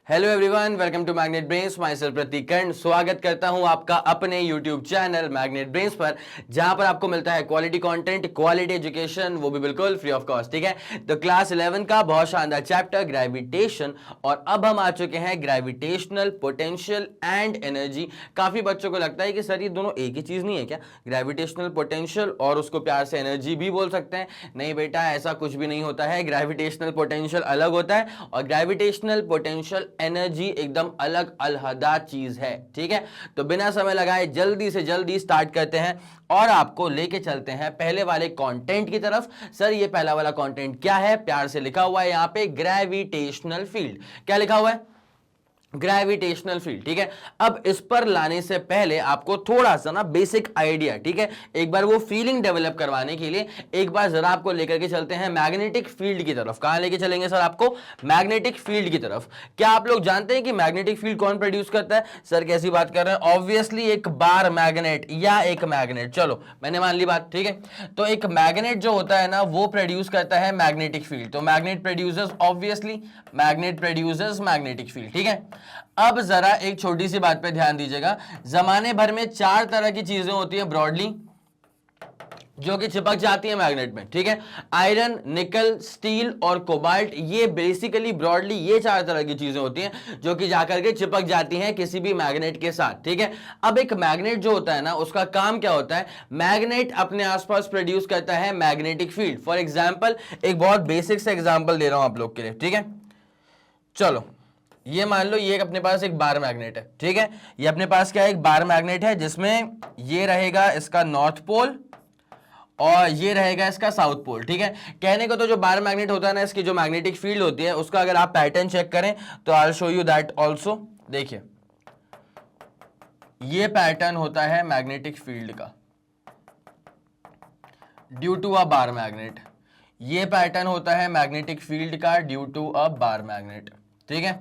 Hello everyone, welcome to magnet brains. Myself Prateek Karn स्वागत करता हूं आपका अपने यूट्यूब चैनल मैग्नेट ब्रेन्स पर, जहां पर आपको मिलता है क्वालिटी कंटेंट, क्वालिटी एजुकेशन, वो भी बिल्कुल फ्री ऑफ कॉस्ट। ठीक है, तो क्लास 11 का बहुत शानदार चैप्टर ग्रेविटेशन, और अब हम आ चुके हैं ग्रेविटेशनल पोटेंशियल एंड एनर्जी। काफी बच्चों को लगता है कि सर ये दोनों एक ही चीज नहीं है क्या, ग्रेविटेशनल पोटेंशियल और उसको प्यार से एनर्जी भी बोल सकते हैं। नहीं बेटा, ऐसा कुछ भी नहीं होता है। ग्रेविटेशनल पोटेंशियल अलग होता है और ग्रेविटेशनल पोटेंशियल एनर्जी एकदम अलग अलहदा चीज है। ठीक है, तो बिना समय लगाए जल्दी से जल्दी स्टार्ट करते हैं और आपको लेके चलते हैं पहले वाले कंटेंट की तरफ। सर ये पहला वाला कंटेंट क्या है? प्यार से लिखा हुआ है यहां पे ग्रेविटेशनल फील्ड। क्या लिखा हुआ है? Gravitational field. ठीक है, अब इस पर लाने से पहले आपको थोड़ा सा ना बेसिक आइडिया, ठीक है, एक बार वो फीलिंग डेवलप करवाने के लिए एक बार जरा आपको लेकर के चलते हैं मैग्नेटिक फील्ड की तरफ। कहां लेके चलेंगे सर आपको? मैग्नेटिक फील्ड की तरफ। क्या आप लोग जानते हैं कि मैग्नेटिक फील्ड कौन प्रोड्यूस करता है? सर कैसी बात कर रहे हैं? ऑब्वियसली एक बार मैग्नेट या एक मैग्नेट। चलो मैंने मान ली बात। ठीक है, तो एक मैग्नेट जो होता है ना वो प्रोड्यूस करता है मैग्नेटिक फील्ड। तो magnet producers, obviously magnet producers magnetic field. ठीक है, अब जरा एक छोटी सी बात पे ध्यान दीजिएगा। जमाने भर में 4 तरह की चीजें होती हैं ब्रॉडली जो कि चिपक जाती है मैग्नेट में। ठीक है, आयरन, निकल, स्टील और कोबाल्ट, ये बेसिकली ब्रॉडली ये 4 तरह की चीजें होती हैं जो कि जाकर के चिपक जाती हैं किसी भी मैग्नेट के साथ। ठीक है, अब एक मैग्नेट जो होता है ना उसका काम क्या होता है? मैग्नेट अपने आसपास प्रोड्यूस करता है मैग्नेटिक फील्ड। फॉर एग्जाम्पल, एक बहुत बेसिक से एग्जाम्पल दे रहा हूं आप लोग के लिए। ठीक है, चलो ये मान लो ये अपने पास एक बार मैग्नेट है। ठीक है, ये अपने पास क्या है? एक बार मैग्नेट है जिसमें ये रहेगा इसका नॉर्थ पोल और ये रहेगा इसका साउथ पोल। ठीक है, कहने को तो जो बार मैग्नेट होता है ना, इसकी जो मैग्नेटिक फील्ड होती है उसका अगर आप पैटर्न चेक करें तो I will show you that also. देखिए ये पैटर्न होता है मैग्नेटिक फील्ड का due to a bar magnet. ये पैटर्न होता है मैग्नेटिक फील्ड का due to a bar magnet. ठीक है,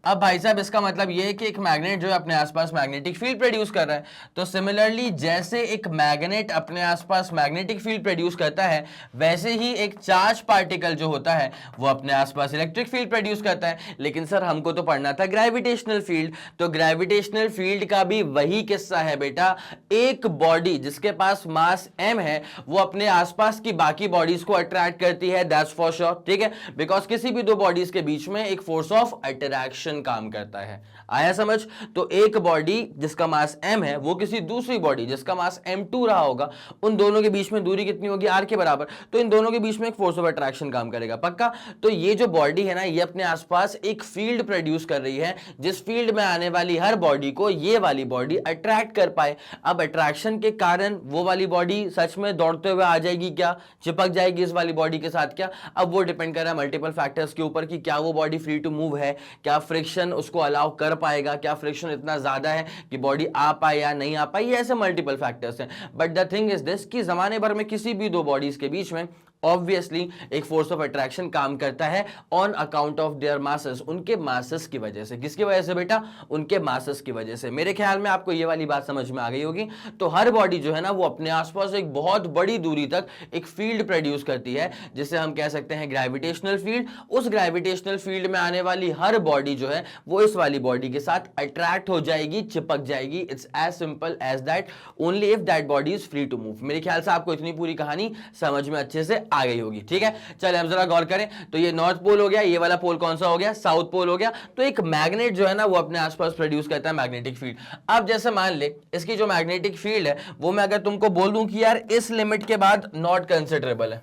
अब भाई साहब इसका मतलब ये है कि एक मैग्नेट जो है अपने आसपास मैग्नेटिक फील्ड प्रोड्यूस कर रहा है। तो सिमिलरली जैसे एक मैग्नेट अपने आसपास मैग्नेटिक फील्ड प्रोड्यूस करता है, वैसे ही एक चार्ज पार्टिकल जो होता है वो अपने आसपास इलेक्ट्रिक फील्ड प्रोड्यूस करता है। लेकिन सर हमको तो पढ़ना था ग्रेविटेशनल फील्ड, तो ग्रेविटेशनल फील्ड का भी वही किस्सा है बेटा। एक बॉडी जिसके पास मास m है वो अपने आसपास की बाकी बॉडीज को अट्रैक्ट करती है, दैट्स फॉर श्योर। ठीक है, बिकॉज किसी भी दो बॉडीज के बीच में एक फोर्स ऑफ अट्रैक्शन काम करता है। आया समझ? तो एक बॉडी जिसका मास m है वो किसी दूसरी बॉडी जिसका मास m2 रहा होगा, उन दोनों के बीच में दूरी कितनी होगी? r के बराबर। तो इन दोनों के बीच में एक फोर्स ऑफ अट्रैक्शन काम करेगा, पक्का। तो ये जो बॉडी है ना ये अपने आसपास एक फील्ड प्रोड्यूस कर रही है, जिस फील्ड में आने वाली हर बॉडी को ये वाली बॉडी अट्रैक्ट कर पाए। अब अट्रैक्शन के कारण वो वाली बॉडी सच में दौड़ते हुए आ जाएगी क्या, चिपक जाएगी इस वाली बॉडी के साथ क्या? अब वो डिपेंड कर रहा है मल्टीपल फैक्टर्स के ऊपर कि क्या वो बॉडी फ्री टू मूव है, क्या फ्रिक्शन उसको अलाउ कर पाएगा, क्या फ्रिक्शन इतना ज्यादा है कि बॉडी आ पाए या नहीं आ पाए, ये ऐसे मल्टीपल फैक्टर्स हैं। But the thing is this कि जमाने भर में किसी भी दो बॉडीज के बीच में ऑब्वियसली एक फोर्स ऑफ अट्रैक्शन काम करता है on account of their masses, उनके मासेस की वजह से। किसकी वजह से बेटा? उनके मासेस की वजह से। मेरे ख्याल में आपको ये वाली बात समझ में आ गई होगी। तो हर बॉडी जो है ना वो अपने आसपास एक बहुत बड़ी दूरी तक एक फील्ड प्रोड्यूस करती है जिसे हम कह सकते हैं ग्रेविटेशनल फील्ड। उस ग्रेविटेशनल फील्ड में आने वाली हर बॉडी जो है वो इस वाली बॉडी के साथ अट्रैक्ट हो जाएगी, चिपक जाएगी। It's as simple as that, only if that body is free to move. मेरे ख्याल से आपको इतनी पूरी कहानी समझ में अच्छे से आ गई होगी। ठीक है, चलिए हम जरा गौर करें। तो ये नॉर्थ पोल हो गया, ये वाला पोल कौन सा हो गया? साउथ पोल हो गया। तो एक मैग्नेट जो है ना वो अपने आसपास प्रोड्यूस करता है मैग्नेटिक फील्ड। अब जैसे मान ले इसकी जो मैग्नेटिक फील्ड है वो मैं अगर तुमको बोल दूं कि यार इस लिमिट के बाद नॉट कंसिडरेबल है,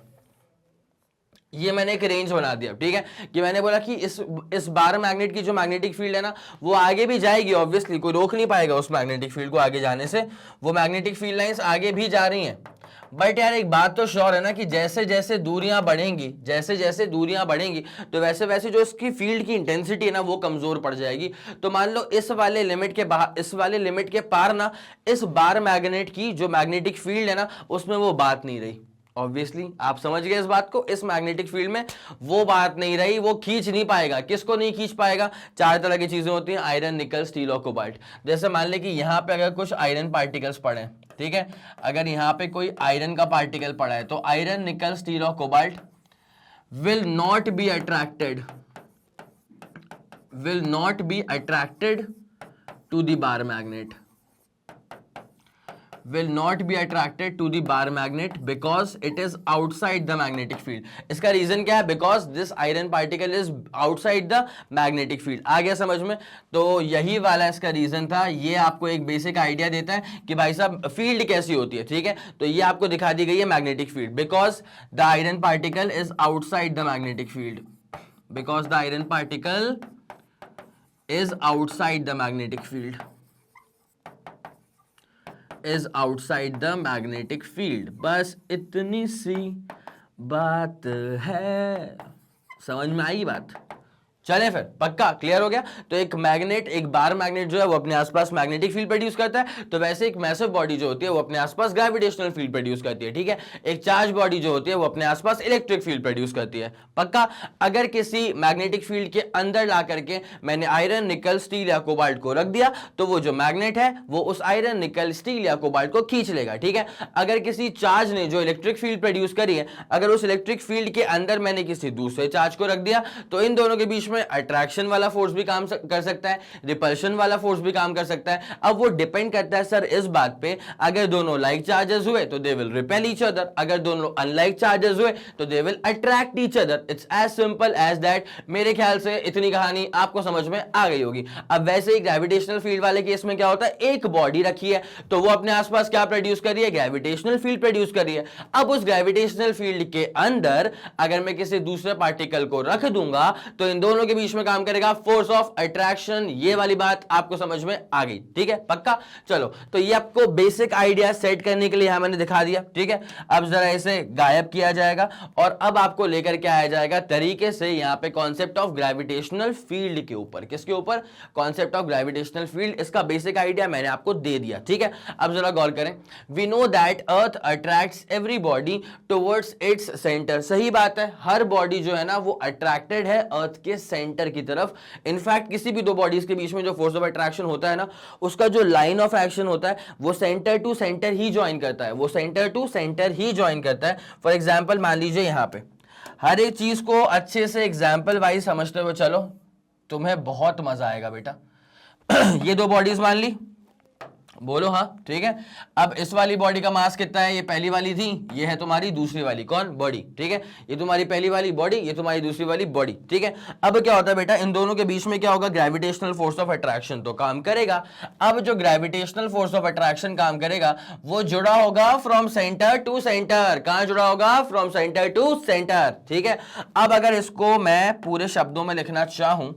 ये मैंने एक रेंज बना दिया। ठीक है, कि मैंने बोला कि इस बार मैग्नेट की जो मैग्नेटिक फील्ड है ना वो आगे भी जाएगी, ऑब्वियसली कोई रोक नहीं पाएगा उस मैग्नेटिक फील्ड को आगे जाने से, वो मैग्नेटिक फील्ड लाइंस आगे भी जा रही हैं। बट यार एक बात तो श्योर है ना कि जैसे जैसे दूरियां बढ़ेंगी, जैसे जैसे दूरियां बढ़ेंगी तो वैसे वैसे जो इसकी फील्ड की इंटेंसिटी है ना वो कमजोर पड़ जाएगी। तो मान लो इस वाले लिमिट के बाहर, इस वाले लिमिट के पार ना इस बार मैग्नेट की जो मैग्नेटिक फील्ड है ना उसमें वो बात नहीं रही। ऑब्वियसली आप समझ गए इस बात को, इस मैग्नेटिक फील्ड में वो बात नहीं रही, वो खींच नहीं पाएगा। किसको नहीं खींच पाएगा? 4 तरह की चीजें होती हैं, आयरन, निकल, स्टील और कोबाल्ट। जैसे मान ले कि यहां पे अगर कुछ आयरन पार्टिकल्स पड़े हैं, ठीक है, अगर यहां पे कोई आयरन का पार्टिकल पड़ा है तो आयरन, निकल, स्टील और cobalt will not be attracted will not be attracted to the bar magnet, will not be attracted to the bar magnet because it is outside the magnetic field. इसका reason क्या है? Because this iron particle is outside the magnetic field. आ गया समझ में? तो यही वाला इसका रीजन था. ये आपको एक बेसिक आइडिया देता है कि भाई साहब फील्ड कैसी होती है. ठीक है, तो ये आपको दिखा दी गई है magnetic field. Because the iron particle is outside the magnetic field, because the iron particle is outside the magnetic field, is outside the magnetic field. बस इतनी सी बात है. समझ में आई बात? चले फिर, पक्का क्लियर हो गया. तो एक मैग्नेट, एक बार मैग्नेट जो है वो अपने आसपास मैग्नेटिक फील्ड प्रोड्यूस करता है. तो वैसे एक मैसिव बॉडी जो होती है वो अपने आसपास ग्रेविटेशनल फील्ड प्रोड्यूस करती है. ठीक है, एक चार्ज बॉडी जो होती है वो अपने आसपास इलेक्ट्रिक फील्ड प्रोड्यूस करती है. पक्का. अगर किसी मैग्नेटिक फील्ड के अंदर ला करके मैंने आयरन, निकल, स्टील या कोबाल्ट को रख दिया तो वो जो मैग्नेट है वो उस आयरन, निकल, स्टील या कोबाल्ट को खींच लेगा. ठीक है. अगर किसी चार्ज ने जो इलेक्ट्रिक फील्ड प्रोड्यूस करी है, अगर उस इलेक्ट्रिक फील्ड के अंदर मैंने किसी दूसरे चार्ज को रख दिया तो इन दोनों के बीच में अट्रैक्शन वाला फोर्स भी काम कर सकता है, रिपल्शन वाला फोर्स भी काम कर सकता है. अब वो डिपेंड करता है सर इस बात पे, अगर दोनों लाइक चार्जेस हुए तो they will repel each other, अगर दोनों अनलाइक चार्जेस हुए तो they will attract each other. It's as simple as that. मेरे ख्याल से इतनी कहानी आपको समझ में आ गई होगी. अब वैसे ही ग्रेविटेशनल फील्ड वाले केस में क्या होता है, एक बॉडी रखी है तो वो अपने आसपास क्या प्रोड्यूस कर रही है? ग्रेविटेशनल फील्ड प्रोड्यूस कर रही है. अब उस ग्रेविटेशनल फील्ड के अंदर अगर मैं किसी दूसरे पार्टिकल को रख दूंगा तो इन दोनों के बीच में काम करेगा फोर्स ऑफ अट्रैक्शन. ये वाली बात आपको समझ में आ गई? ठीक है, पक्का. चलो, तो ये आपको बेसिक आइडिया सेट करने के लिए यहां मैंने दिखा दिया. ठीक है, अब जरा इसे गायब किया जाएगा और अब आपको लेकर के आया जाएगा तरीके से यहां पे कॉन्सेप्ट ऑफ ग्रेविटेशनल फील्ड के ऊपर. किसके ऊपर? Concept of gravitational field. इसका बेसिक आइडिया मैंने आपको दे दिया. ठीक है, अब जरा गौर करें. We know that earth attracts every body towards its centre. सही बात है, हर बॉडी जो है ना वो अट्रैक्टेड है अर्थ के सेंटर की तरफ. इनफैक्ट किसी भी दो बॉडीज के बीच में जो फोर्स ऑफ अट्रैक्शन होता है ना, उसका जो लाइन ऑफ एक्शन होता है वो सेंटर टू सेंटर ही ज्वाइन करता है, वो सेंटर टू सेंटर ही ज्वाइन करता है. फॉर एग्जांपल मान लीजिए यहां पे हर एक चीज को अच्छे से एग्जांपल वाइज समझते हुए चलो, तुम्हें बहुत मजा आएगा बेटा. ये दो बॉडीज मान ली, बोलो हाँ. ठीक है, अब इस वाली बॉडी का मास कितना है? ये पहली वाली थी, ये है तुम्हारी दूसरी वाली. कौन? बॉडी. ठीक है, ये तुम्हारी पहली वाली बॉडी, ये तुम्हारी दूसरी वाली बॉडी. ठीक है, अब क्या होता है बेटा, इन दोनों के बीच में क्या होगा? ग्रेविटेशनल फोर्स ऑफ अट्रैक्शन तो काम करेगा. अब जो ग्रेविटेशनल फोर्स ऑफ अट्रैक्शन काम करेगा वो जुड़ा होगा फ्रॉम सेंटर टू सेंटर. कहां जुड़ा होगा? From centre to centre. ठीक है, अब अगर इसको मैं पूरे शब्दों में लिखना चाहूं,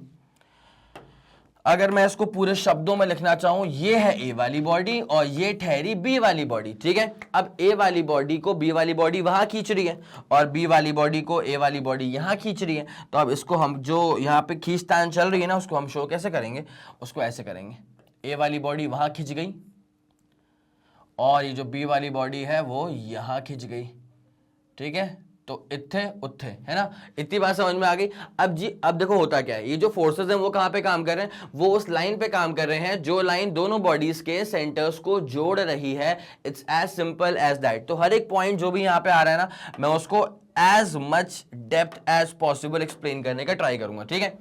अगर मैं इसको पूरे शब्दों में लिखना चाहूं, ये है ए वाली बॉडी और ये ठहरी बी वाली बॉडी. ठीक है, अब ए वाली बॉडी को बी वाली बॉडी वहां खींच रही है और बी वाली बॉडी को ए वाली बॉडी यहां खींच रही है. तो अब इसको हम जो यहां पे खींचतान चल रही है ना, उसको हम शो कैसे करेंगे? उसको ऐसे करेंगे, ए वाली बॉडी वहां खींच गई और ये जो बी वाली बॉडी है वो यहां खींच गई. ठीक है, तो इत्थे उत्थे, है ना. इतनी बात समझ में आ गई. अब जी, अब देखो होता क्या है, ये जो फोर्सेस हैं वो कहां पे काम कर रहे हैं? वो उस लाइन पे काम कर रहे हैं जो लाइन दोनों बॉडीज के सेंटर्स को जोड़ रही है. It's as simple as that. तो हर एक पॉइंट जो भी यहां पे आ रहा है ना, मैं उसको as much depth as possible explain करने का ट्राई करूंगा. ठीक है,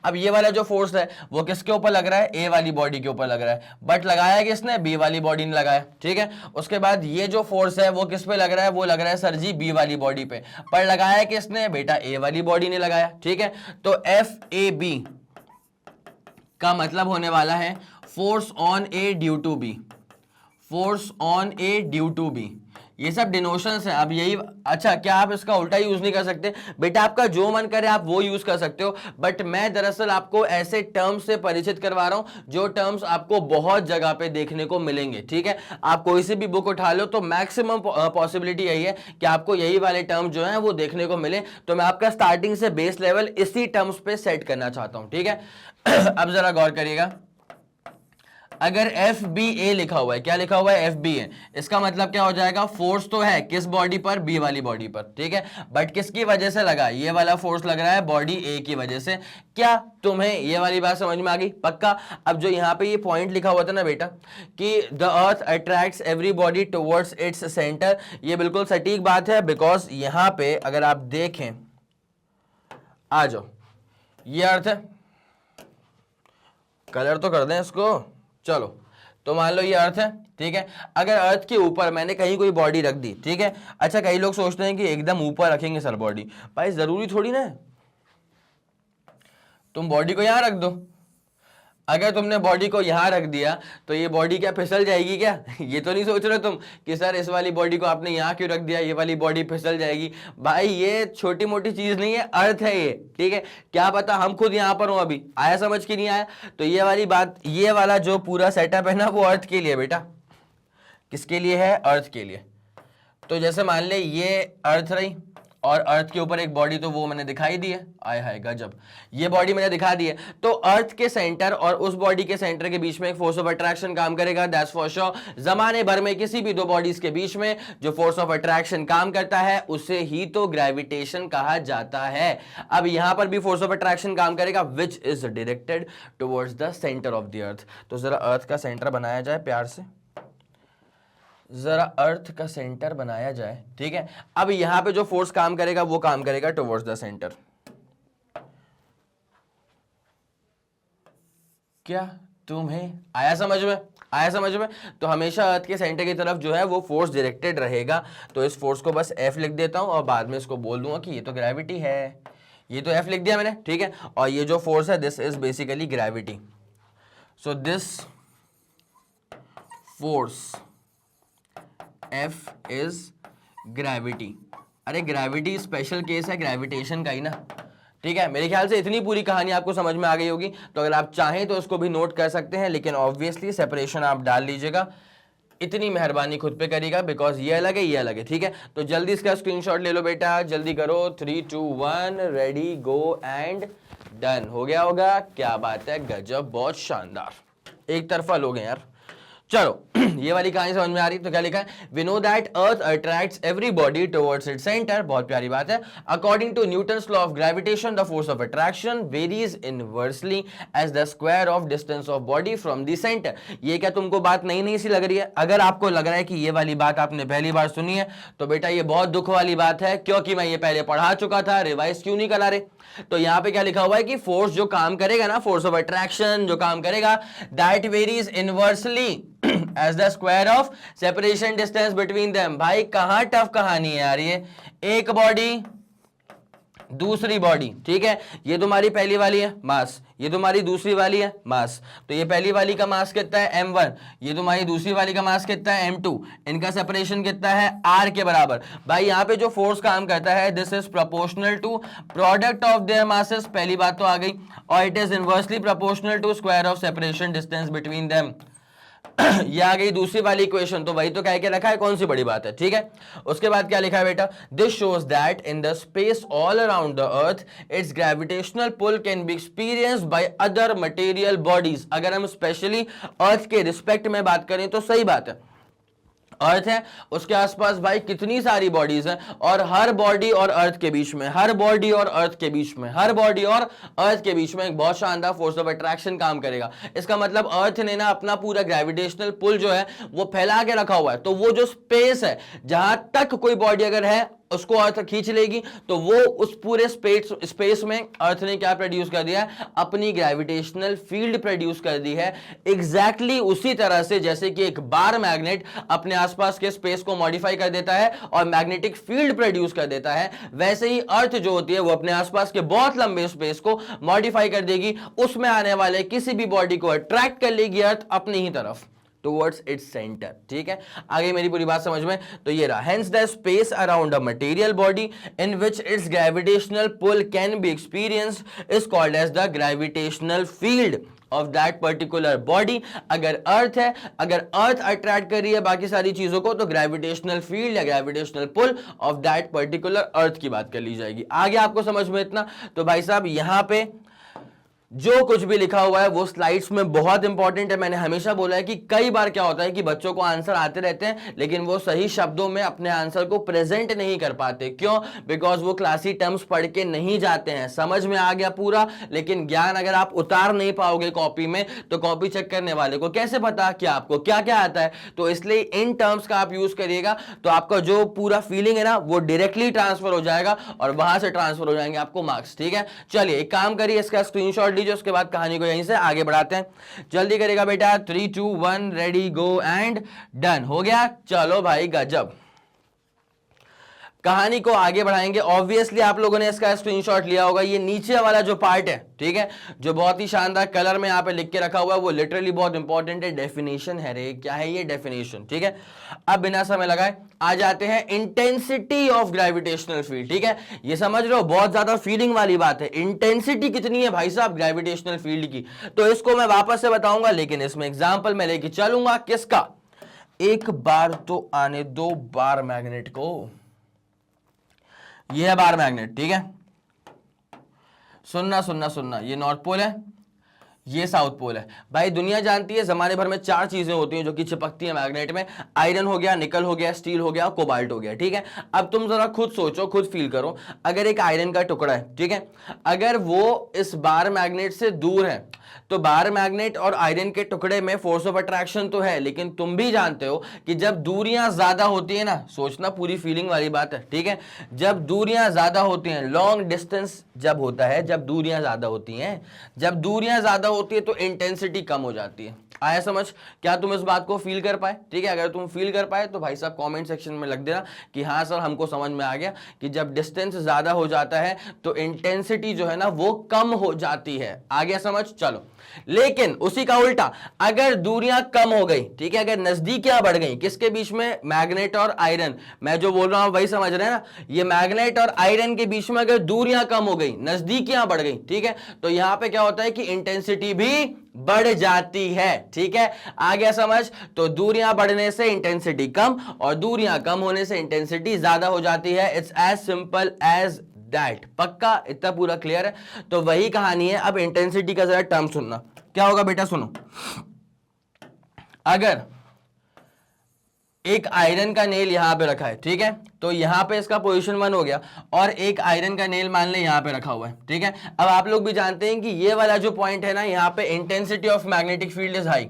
अब ये वाला जो फोर्स है वो किसके ऊपर लग रहा है? ए वाली बॉडी के ऊपर लग रहा है, बट लगाया किसने? बी वाली बॉडी ने लगाया. ठीक है, उसके बाद ये जो फोर्स है वो किस पे लग रहा है? वो लग रहा है सर जी बी वाली बॉडी पे, पर लगाया किसने? बेटा ए वाली बॉडी ने लगाया. ठीक है, तो एफ ए बी का मतलब होने वाला है force on A due to B, force on A due to B. ये सब डिनोशंस हैं. अब यही, अच्छा क्या आप इसका उल्टा यूज नहीं कर सकते? बेटा आपका जो मन करे आप वो यूज कर सकते हो, बट मैं दरअसल आपको ऐसे टर्म्स से परिचित करवा रहा हूं जो टर्म्स आपको बहुत जगह पे देखने को मिलेंगे. ठीक है, आप कोई सी भी बुक उठा लो तो मैक्सिमम पॉसिबिलिटी यही है कि आपको यही वाले टर्म जो हैं वो देखने को मिले. तो मैं आपका स्टार्टिंग से बेस लेवल इसी टर्म्स पे सेट करना चाहता हूं. ठीक है, अब जरा गौर करिएगा. अगर एफ बी ए लिखा हुआ है, क्या लिखा हुआ है? एफ बी ए. इसका मतलब क्या हो जाएगा? फोर्स तो है किस बॉडी पर? बी वाली बॉडी पर. ठीक है, बट किसकी वजह से लगा? ये वाला फोर्स लग रहा है बॉडी ए की वजह से. क्या तुम्हें ये वाली बात समझ में आ गई? पक्का. अब जो यहाँ पे ये पॉइंट लिखा हुआ था ना बेटा कि the earth attracts every body towards its centre, ये बिल्कुल सटीक बात है. बिकॉज यहाँ पे अगर आप देखें, आ जाओ, ये अर्थ है, कलर तो कर दें इसको। चलो, तो मान लो ये अर्थ है, ठीक है। अगर अर्थ के ऊपर मैंने कहीं कोई बॉडी रख दी, ठीक है। अच्छा, कई लोग सोचते हैं कि एकदम ऊपर रखेंगे सर बॉडी, भाई जरूरी थोड़ी ना है, तुम बॉडी को यहां रख दो। अगर तुमने बॉडी को यहां रख दिया तो ये बॉडी क्या फिसल जाएगी क्या? ये तो नहीं सोच रहे तुम कि सर इस वाली बॉडी को आपने यहां क्यों रख दिया, ये वाली बॉडी फिसल जाएगी। भाई ये छोटी मोटी चीज नहीं है, अर्थ है ये, ठीक है। क्या पता हम खुद यहां पर हो, अभी आया समझ के नहीं आया? तो ये वाली बात, ये वाला जो पूरा सेटअप है ना, वो अर्थ के लिए बेटा। किसके लिए है? अर्थ के लिए। तो जैसे मान ले ये अर्थ रही और अर्थ के ऊपर एक बॉडी, तो वो मैंने दिखाई दी है। आय हाय गजब, ये बॉडी मैंने दिखा दी है। तो अर्थ के सेंटर और उस बॉडी के सेंटर के बीच में एक फोर्स ऑफ अट्रैक्शन काम करेगा, दैट्स फॉर श्योर। जमाने भर में किसी भी दो बॉडीज के बीच में जो फोर्स ऑफ अट्रैक्शन काम करता है उसे ही तो ग्रेविटेशन कहा जाता है। अब यहां पर भी फोर्स ऑफ अट्रैक्शन काम करेगा which is directed towards the centre of the earth. तो जरा अर्थ का सेंटर बनाया जाए प्यार से, जरा अर्थ का सेंटर बनाया जाए, ठीक है। अब यहां पे जो फोर्स काम करेगा वो काम करेगा टुवर्ड्स द सेंटर। क्या तुम्हें आया समझ में? आया समझ में? तो हमेशा अर्थ के सेंटर की तरफ जो है वो फोर्स डायरेक्टेड रहेगा। तो इस फोर्स को बस F लिख देता हूं और बाद में इसको बोल दूंगा कि ये तो ग्रेविटी है। ये तो F लिख दिया मैंने, ठीक है। और ये जो फोर्स है this is basically gravity. So this force F is gravity. अरे ग्रेविटी स्पेशल केस है ग्रेविटेशन का ही ना, ठीक है। मेरे ख्याल से इतनी पूरी कहानी आपको समझ में आ गई होगी। तो अगर आप चाहें तो उसको भी नोट कर सकते हैं, लेकिन ऑब्वियसली सेपरेशन आप डाल लीजिएगा। इतनी मेहरबानी खुद पे करिएगा, बिकॉज ये अलग है ये अलग है, ठीक है। तो जल्दी इसका स्क्रीनशॉट ले लो बेटा, जल्दी करो। 3 2 1 रेडी गो एंड डन। हो गया होगा? क्या बात है, गजब, बहुत शानदार। एक तरफा लोग हैं यार। चलो ये वाली कहानी समझ में आ रही? तो क्या लिखा है? We know that earth attracts every body towards its centre. बहुत प्यारी बात है। According to Newton's law of gravitation the force of attraction varies inversely as the square of distance of body from the centre. ये क्या तुमको बात नई नई सी लग रही है? अगर आपको लग रहा है कि ये वाली बात आपने पहली बार सुनी है तो बेटा ये बहुत दुख वाली बात है, क्योंकि मैं ये पहले पढ़ा चुका था। रिवाइज क्यों नहीं करा रहे? तो यहां पे क्या लिखा हुआ है कि फोर्स जो काम करेगा ना, फोर्स ऑफ अट्रैक्शन जो काम करेगा, that varies inversely as the square of separation distance between them. भाई कहां टफ कहानी है यार ये। एक बॉडी दूसरी बॉडी, ठीक है। ये तुम्हारी पहली वाली है मास, ये तुम्हारी दूसरी वाली है मास। तो ये पहली वाली का मास कितना है? m1। ये तुम्हारी दूसरी वाली का मास कितना है? m2। इनका सेपरेशन कितना है? r के बराबर। भाई यहाँ पे जो फोर्स काम करता है this is proportional to product of their masses. पहली बात तो आ गई। और it is inversely proportional to square of separation distance between them. ये आ गई दूसरी वाली इक्वेशन। तो वही तो कह के रखा है, कौन सी बड़ी बात है, ठीक है। उसके बाद क्या लिखा है बेटा? This shows that in the space all around the earth its gravitational pull can be experienced by other material bodies. अगर हम स्पेशली अर्थ के रिस्पेक्ट में बात करें तो सही बात है, अर्थ है उसके आसपास भाई कितनी सारी बॉडीज हैं, और हर बॉडी और अर्थ के बीच में, हर बॉडी और अर्थ के बीच में, हर बॉडी और अर्थ के बीच में एक बहुत शानदार फोर्स ऑफ अट्रैक्शन काम करेगा। इसका मतलब अर्थ ने ना अपना पूरा ग्रेविटेशनल पुल जो है वो फैला के रखा हुआ है। तो वो जो स्पेस है जहां तक कोई बॉडी अगर है उसको अर्थ खींच लेगी, तो वो उस पूरे स्पेस में अर्थ ने क्या प्रोड्यूस कर दिया है? अपनी ग्रेविटेशनल फील्ड प्रोड्यूस कर दी है। एग्जैक्टली उसी तरह से जैसे कि एक बार मैग्नेट अपने आसपास के स्पेस को मॉडिफाई कर देता है और मैग्नेटिक फील्ड प्रोड्यूस कर देता है, वैसे ही अर्थ जो होती है वो अपने आसपास के बहुत लंबे स्पेस को मॉडिफाई कर देगी, उसमें आने वाले किसी भी बॉडी को अट्रैक्ट कर लेगी अर्थ अपनी ही तरफ towards its center, ठीक है। आगे मेरी पूरी बात समझ में? तो ये रहा, hence the space around a material body in which its gravitational pull can be experienced is called as the gravitational field of that particular body। अगर अर्थ है, अगर अर्थ अट्रैक्ट कर रही है बाकी सारी चीजों को, तो ग्रेविटेशनल फील्ड या gravitational pull of that particular earth की बात कर ली जाएगी। आगे आपको समझ में इतना? तो भाई साहब यहां पे जो कुछ भी लिखा हुआ है वो स्लाइड्स में बहुत इंपॉर्टेंट है। मैंने हमेशा बोला है कि कई बार क्या होता है कि बच्चों को आंसर आते रहते हैं लेकिन वो सही शब्दों में अपने आंसर को प्रेजेंट नहीं कर पाते। क्यों? बिकॉज वो क्लासी टर्म्स पढ़ के नहीं जाते हैं। समझ में आ गया पूरा, लेकिन ज्ञान अगर आप उतार नहीं पाओगे कॉपी में तो कॉपी चेक करने वाले को कैसे पता कि आपको क्या क्या आता है। तो इसलिए इन टर्म्स का आप यूज करिएगा तो आपका जो पूरा फीलिंग है ना वो डायरेक्टली ट्रांसफर हो जाएगा और वहां से ट्रांसफर हो जाएंगे आपको मार्क्स, ठीक है। चलिए एक काम करिए, इसका स्क्रीनशॉट लीजिए, उसके बाद कहानी को यहीं से आगे बढ़ाते हैं। जल्दी करेगा बेटा, 3 2 1 रेडी गो एंड डन। हो गया, चलो भाई गजब। कहानी को आगे बढ़ाएंगे। ऑब्वियसली आप लोगों ने इसका स्क्रीनशॉट लिया होगा। ये नीचे वाला जो पार्ट है, ठीक है, जो बहुत ही शानदार कलर में यहाँ पे लिख के रखा हुआ है, वो लिटरली बहुत इंपॉर्टेंट है। डेफिनेशन है रे, क्या है ये डेफिनेशन, ठीक है। अब बिना समय लगाए आ जाते हैं इंटेंसिटी ऑफ ग्रेविटेशनल फील्ड, ठीक है। ये समझ रहे हो, बहुत ज्यादा फीलिंग वाली बात है। इंटेंसिटी कितनी है भाई साहब ग्रेविटेशनल फील्ड की, तो इसको मैं वापस से बताऊंगा, लेकिन इसमें एग्जाम्पल मैं लेके चलूंगा। किसका? एक बार तो आने दो बार मैग्नेट को। ये है बार मैग्नेट, ठीक है। सुनना सुनना सुनना, ये नॉर्थ पोल है, ये साउथ पोल है। भाई दुनिया जानती है जमाने भर में 4 चीजें होती हैं जो कि चिपकती हैं मैग्नेट में। आयरन हो गया, निकल हो गया, स्टील हो गया, कोबाल्ट हो गया, ठीक है। अब तुम जरा खुद सोचो, खुद फील करो, अगर एक आयरन का टुकड़ा है, ठीक है, अगर वो इस बार मैग्नेट से दूर है, तो बार मैग्नेट और आयरन के टुकड़े में फोर्स ऑफ अट्रैक्शन तो है, लेकिन तुम भी जानते हो कि जब दूरियां ज्यादा होती है ना, सोचना, पूरी फीलिंग वाली बात है, ठीक है। जब दूरियां ज्यादा होती हैं, लॉन्ग डिस्टेंस जब होता है, जब दूरियां ज्यादा होती हैं, जब दूरियां ज्यादा होती है तो इंटेंसिटी कम हो जाती है। आया समझ? क्या तुम इस बात को फील कर पाए? ठीक है, अगर तुम फील कर पाए तो भाई साहब कमेंट सेक्शन में लिख देना कि हाँ सर हमको समझ में आ गया कि जब डिस्टेंस ज्यादा हो जाता है तो इंटेंसिटी जो है ना वो कम हो जाती है। आ गया समझ? चलो, लेकिन उसी का उल्टा, अगर दूरियां कम हो गई, ठीक है, अगर नजदीकियां बढ़ गई, किसके बीच में? मैग्नेट और आयरन। मैं जो बोल रहा हूं वही समझ रहे हैं ना, ये मैग्नेट और आयरन के बीच में अगर दूरियां कम हो गई, नजदीकियां बढ़ गई, ठीक है, तो यहां पे क्या होता है कि इंटेंसिटी भी बढ़ जाती है, ठीक है। आ गया समझ? तो दूरियां बढ़ने से इंटेंसिटी कम और दूरियां कम होने से इंटेंसिटी ज्यादा हो जाती है। It's as simple as that. पक्का? इतना पूरा क्लियर है? तो वही कहानी है। अब इंटेंसिटी का जरा टर्म सुनना, क्या होगा बेटा, सुनो। अगर एक आयरन का नेल यहां पे रखा है, ठीक है, तो यहां पे इसका पोजीशन 1 हो गया, और एक आयरन का नेल मान ले यहां पे रखा हुआ है, ठीक है। अब आप लोग भी जानते हैं कि ये वाला जो पॉइंट है ना, यहां पे intensity of magnetic field is high.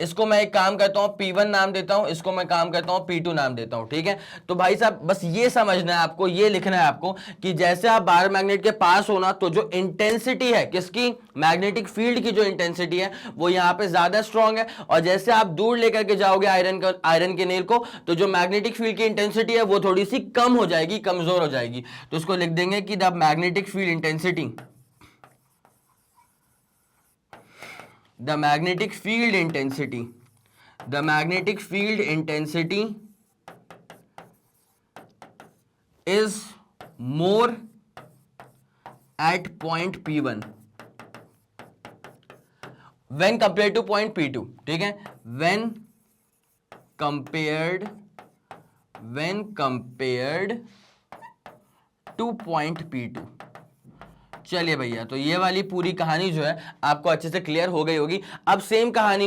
इसको मैं एक काम करता हूं, P1 नाम देता हूं, इसको मैं काम करता हूं P2 नाम देता हूं, ठीक है। तो भाई साहब बस ये समझना है आपको, ये लिखना है आपको कि जैसे आप बार मैग्नेट के पास होना, तो जो इंटेंसिटी है किसकी? मैग्नेटिक फील्ड की जो इंटेंसिटी है वो यहां पे ज्यादा स्ट्रांग है, और जैसे आप दूर लेकर के जाओगे आयरन के नेल को, तो जो मैग्नेटिक फील्ड की इंटेंसिटी है वो थोड़ी सी कम हो जाएगी, कमजोर हो जाएगी। तो उसको लिख देंगे कि the magnetic field intensity, the magnetic field intensity is more at point P1 when compared to point P2, ठीक है, when compared to point P2। चलिए भैया, तो ये वाली पूरी कहानी जो है आपको अच्छे से क्लियर हो गई होगी। अब सेम कहानी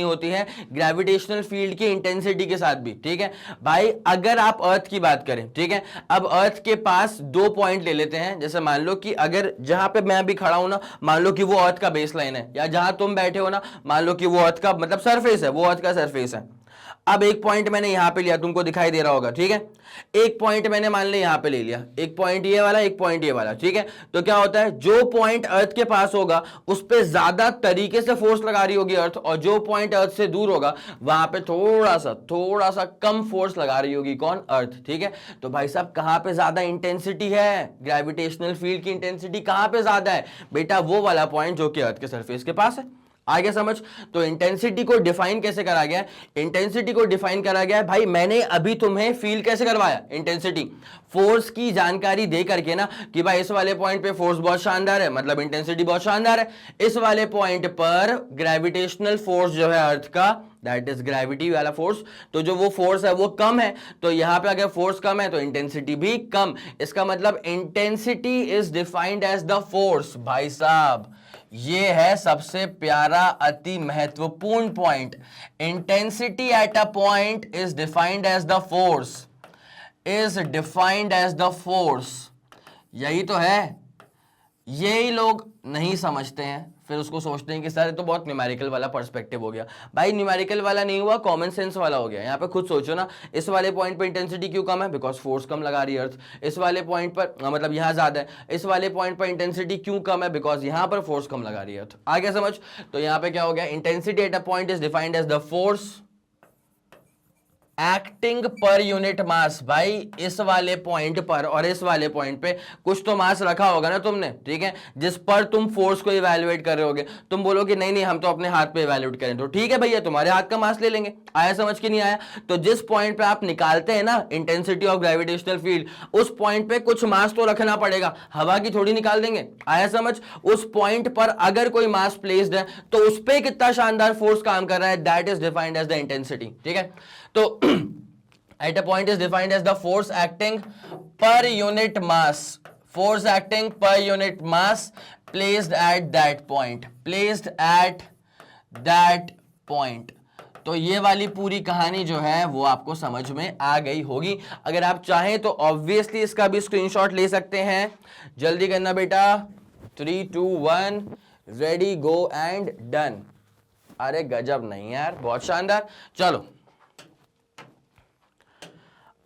होती है ग्रेविटेशनल फील्ड की इंटेंसिटी के साथ भी, ठीक है भाई। अगर आप अर्थ की बात करें, ठीक है, अब अर्थ के पास 2 पॉइंट ले लेते हैं। जैसे मान लो कि अगर जहां पे मैं अभी खड़ा हूं ना, मान लो कि वो अर्थ का बेस लाइन है, या जहां तुम बैठे हो ना, मान लो कि वो अर्थ का मतलब सरफेस है, वो अर्थ का सरफेस है। अब एक पॉइंट मैंने यहां पे लिया, तुमको दिखाई दे रहा होगा, ठीक है। एक पॉइंट मैंने मान लिया यहां पे ले लिया, एक पॉइंट ये वाला, एक पॉइंट ये वाला, ठीक है। तो क्या होता है, जो पॉइंट अर्थ के पास होगा उस पे ज्यादा तरीके से फोर्स लगा रही होगी अर्थ, और जो पॉइंट अर्थ से दूर होगा वहां पे थोड़ा सा कम फोर्स लगा रही होगी कौन? अर्थ, ठीक है। तो भाई साहब कहां पे ज्यादा इंटेंसिटी है? ग्रेविटेशनल फील्ड की इंटेंसिटी कहां पे ज्यादा है बेटा? वो वाला पॉइंट जो कि अर्थ के सरफेस के पास है। आगे समझ? तो इंटेंसिटी को डिफाइन कैसे करा गया है? इंटेंसिटी को डिफाइन करा गया है भाई, मैंने अभी तुम्हें फील कैसे करवाया? इंटेंसिटी, फोर्स की जानकारी दे करके ना, कि भाई इस वाले पॉइंट पे फोर्स बहुत शानदार है, मतलब इंटेंसिटी बहुत शानदार है। इस वाले पॉइंट पर ग्रेविटेशनल फोर्स जो है अर्थ का, दैट इज ग्रेविटी वाला फोर्स, तो जो वो फोर्स है वो कम है, तो यहां पे अगर फोर्स कम है तो इंटेंसिटी भी कम। इसका मतलब intensity is defined as the force. भाई साहब ये है सबसे प्यारा, अति महत्वपूर्ण point. Intensity at a point is defined as the force, यही तो है। यही लोग नहीं समझते हैं, फिर उसको सोचते हैं कि सर ये तो बहुत न्यूमेरिकल वाला पर्सपेक्टिव हो गया। भाई न्यूमेरिकल वाला नहीं हुआ, कॉमन सेंस वाला हो गया। यहाँ पे खुद सोचो ना, इस वाले पॉइंट पे इंटेंसिटी क्यों कम है? बिकॉज फोर्स कम लगा रही है अर्थ। इस वाले पॉइंट पर मतलब यहाँ ज्यादा है, इस वाले पॉइंट पर इंटेंसिटी क्यों कम है? बिकॉज यहाँ पर फोर्स कम लगा रही है अर्थ। आ गया समझ? तो यहाँ पे क्या हो गया, intensity at a point is defined as the force acting per unit mass. भाई इस वाले पॉइंट पर और इस वाले पॉइंट पे कुछ तो मास रखा होगा ना तुमने, ठीक है, जिस पर तुम फोर्स को इवैल्यूएट कर रहे होगे। तुम बोलोगे नहीं नहीं हम तो अपने हाथ पे इवैल्यूएट करें, तो ठीक है भैया तुम्हारे हाथ का मास ले लेंगे। आया समझ के नहीं आया? तो जिस पॉइंट पे आप निकालते हैं ना इंटेंसिटी ऑफ ग्रेविटेशनल फील्ड, उस पॉइंट पे कुछ मास तो रखना पड़ेगा, हवा की थोड़ी निकाल देंगे। आया समझ? उस पॉइंट पर अगर कोई मास प्लेस्ड है तो उस पर कितना शानदार फोर्स काम कर रहा है, that is defined as the intensity. ठीक है, तो at a point is defined as the force acting per unit mass, force acting per unit mass placed at that point, placed at that point। तो ये वाली पूरी कहानी जो है वो आपको समझ में आ गई होगी। अगर आप चाहें तो ऑब्वियसली इसका भी स्क्रीनशॉट ले सकते हैं। जल्दी करना बेटा, 3 2 1 रेडी गो एंड डन। अरे गजब नहीं यार, बहुत शानदार। चलो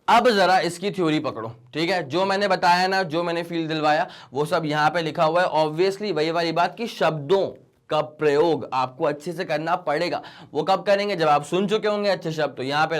अब जरा इसकी थ्योरी पकड़ो, ठीक है। जो मैंने बताया ना, जो मैंने फील दिलवाया वो सब यहां पे लिखा हुआ है। ऑब्वियसली वही वाली बात कि शब्दों का प्रयोग आपको अच्छे से करना पड़ेगा। वो कब करेंगे? जब आप सुन चुके होंगे अच्छे शब्द। तो यहां पे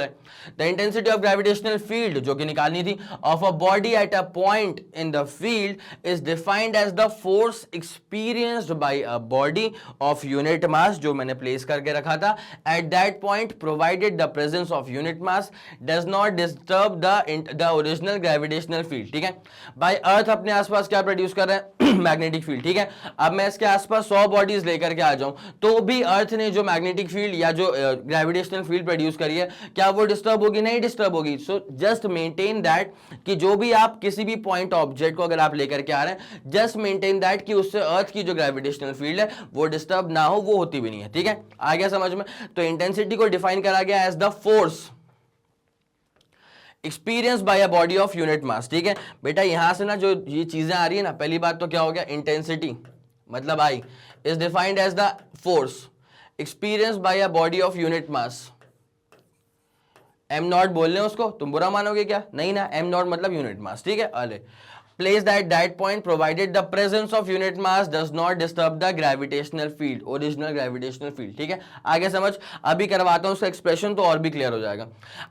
the intensity of gravitational field जो कि निकालनी थी, of a body at a point in the field is defined as the force experienced by a body of unit mass, जो मैंने प्लेस करके रखा था, at that point provided the presence of unit mass does not disturb the original gravitational field. ठीक है भाई, अर्थ अपने आसपास क्या प्रोड्यूस कर रहे हैं? Magnetic field. ठीक है, अब मैं इसके आसपास 100 बॉडीज लेकर के आ जाऊं तो भी अर्थ ने जो मैग्नेटिक फील्ड या जो ग्रेविटेशनल फील्ड प्रोड्यूस करी है, क्या वो डिस्टर्ब होगी? नहीं डिस्टर्ब होगी। सो जस्ट मेंटेन दैट कि जो भी आप किसी भी पॉइंट ऑब्जेक्ट को अगर आप लेकर के आ रहे हैं, जस्ट मेंटेन दैट कि उससे अर्थ की जो ग्रेविटेशनल फील्ड है वो डिस्टर्ब ना हो, वो होती भी नहीं है। ठीक है, आ गया समझ में? तो इंटेंसिटी को डिफाइन करा गया as the force experience by a body of unit mass. ठीक है बेटा, यहां से ना जो ये चीजें आ रही है ना, पहली बात तो क्या हो गया, इंटेंसिटी मतलब I is defined as the force experience by a body of unit mass. M naught बोल रहे उसको, तुम बुरा मानोगे क्या? नहीं ना, एम नॉट मतलब यूनिट मास। ठीक है, अरे place that point provided the presence of unit mass does not disturb the gravitational field, original gravitational field। ठीक है, आगे समझ। अभी करवाता हूं उसका एक्सप्रेशन तो और भी क्लियर हो जाएगा।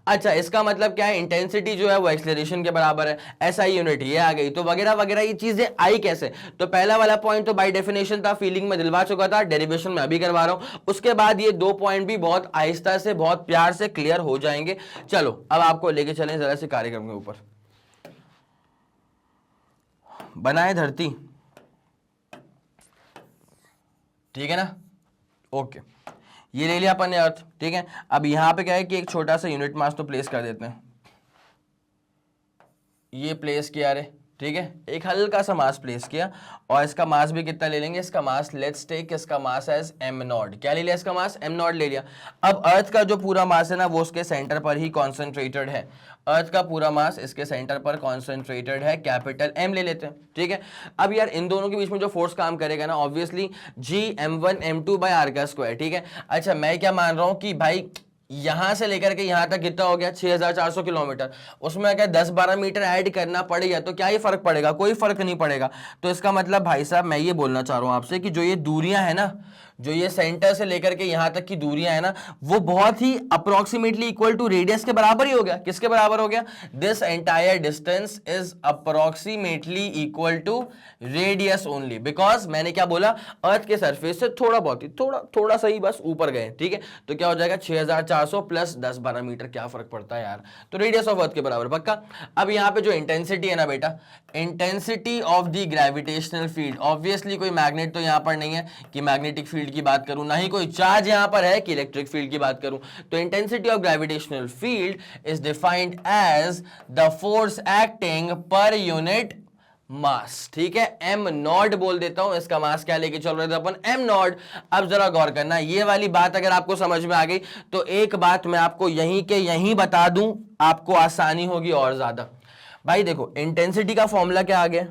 अच्छा, इसका मतलब क्या है? इंटेंसिटी जो है वो एक्सेलरेशन के बराबर है, एसआई यूनिट ये आ गई, तो वगैरह वगैरह ये चीजें आई कैसे? तो पहला वाला पॉइंट तो बाय डेफिनेशन था, फीलिंग में दिलवा चुका था, डेरिवेशन में अभी करवा रहा हूं। उसके बाद ये दो पॉइंट भी बहुत आहिस्ता से बहुत प्यार से क्लियर हो जाएंगे। चलो अब आपको लेके चलें जरा से कार्यक्रम के ऊपर। बनाए धरती, ठीक है ना? ओके, ये ले लिया अपन ने अर्थ। ठीक है, अब यहां पे क्या है कि एक छोटा सा यूनिट मास तो प्लेस कर देते हैं। ये प्लेस किया रे, ठीक है, एक हल्का सा मास प्लेस किया, और इसका मास भी कितना ले लेंगे? इसका मास लेट्स टेक इसका मास एज एम नॉट। क्या ले लिया? इसका मास एम नॉट ले लिया। अब अर्थ का जो पूरा मास है ना वो उसके सेंटर पर ही कॉन्सेंट्रेटेड है। अर्थ का पूरा मास इसके सेंटर पर कॉन्सेंट्रेटेड है, कैपिटल एम ले लेते हैं। ठीक है, अब यार इन दोनों के बीच में जो फोर्स काम करेगा ना, obviously G m1 m2 by R का स्क्वायर। ठीक है, अच्छा मैं क्या मान रहा हूं कि भाई यहां से लेकर के यहां तक कितना हो गया? 6400 किलोमीटर। उसमें अगर 10-12 मीटर ऐड करना पड़ेगा तो क्या ही फर्क पड़ेगा? कोई फर्क नहीं पड़ेगा। तो इसका मतलब भाई साहब मैं ये बोलना चाह रहा हूं आपसे कि जो ये दूरियां है ना, जो ये सेंटर से लेकर के यहां तक की दूरियां है ना, वो बहुत ही अप्रोक्सीमेटली इक्वल टू रेडियस के बराबर ही हो गया। किसके बराबर हो गया? This entire distance is approximately equal to radius only, because मैंने क्या बोला, अर्थ के सरफेस से थोड़ा बहुत ही थोड़ा सा ही बस ऊपर गए। ठीक है, तो क्या हो जाएगा? 6400 प्लस 10-12 मीटर, क्या फर्क पड़ता है यार? तो रेडियस ऑफ अर्थ के बराबर पक्का। अब यहां पे जो इंटेंसिटी है ना बेटा, intensity of the gravitational field, obviously कोई मैग्नेट तो यहां पर नहीं है कि मैग्नेटिक फील्ड की बात करूं, ना ही कोई चार्ज यहां पर है कि इलेक्ट्रिक फील्ड की बात करूं। तो intensity of gravitational field is defined as the force acting per unit mass. ठीक है, एम नॉट बोल देता हूं, इसका मास क्या लेके चल रहे थे अपन? Am not. अब जरा गौर करना, ये वाली बात अगर आपको समझ में आ गई तो एक बात मैं आपको यहीं के यहीं बता दूं, आपको आसानी होगी और ज्यादा। भाई देखो, इंटेंसिटी का फॉर्मूला क्या आ गया?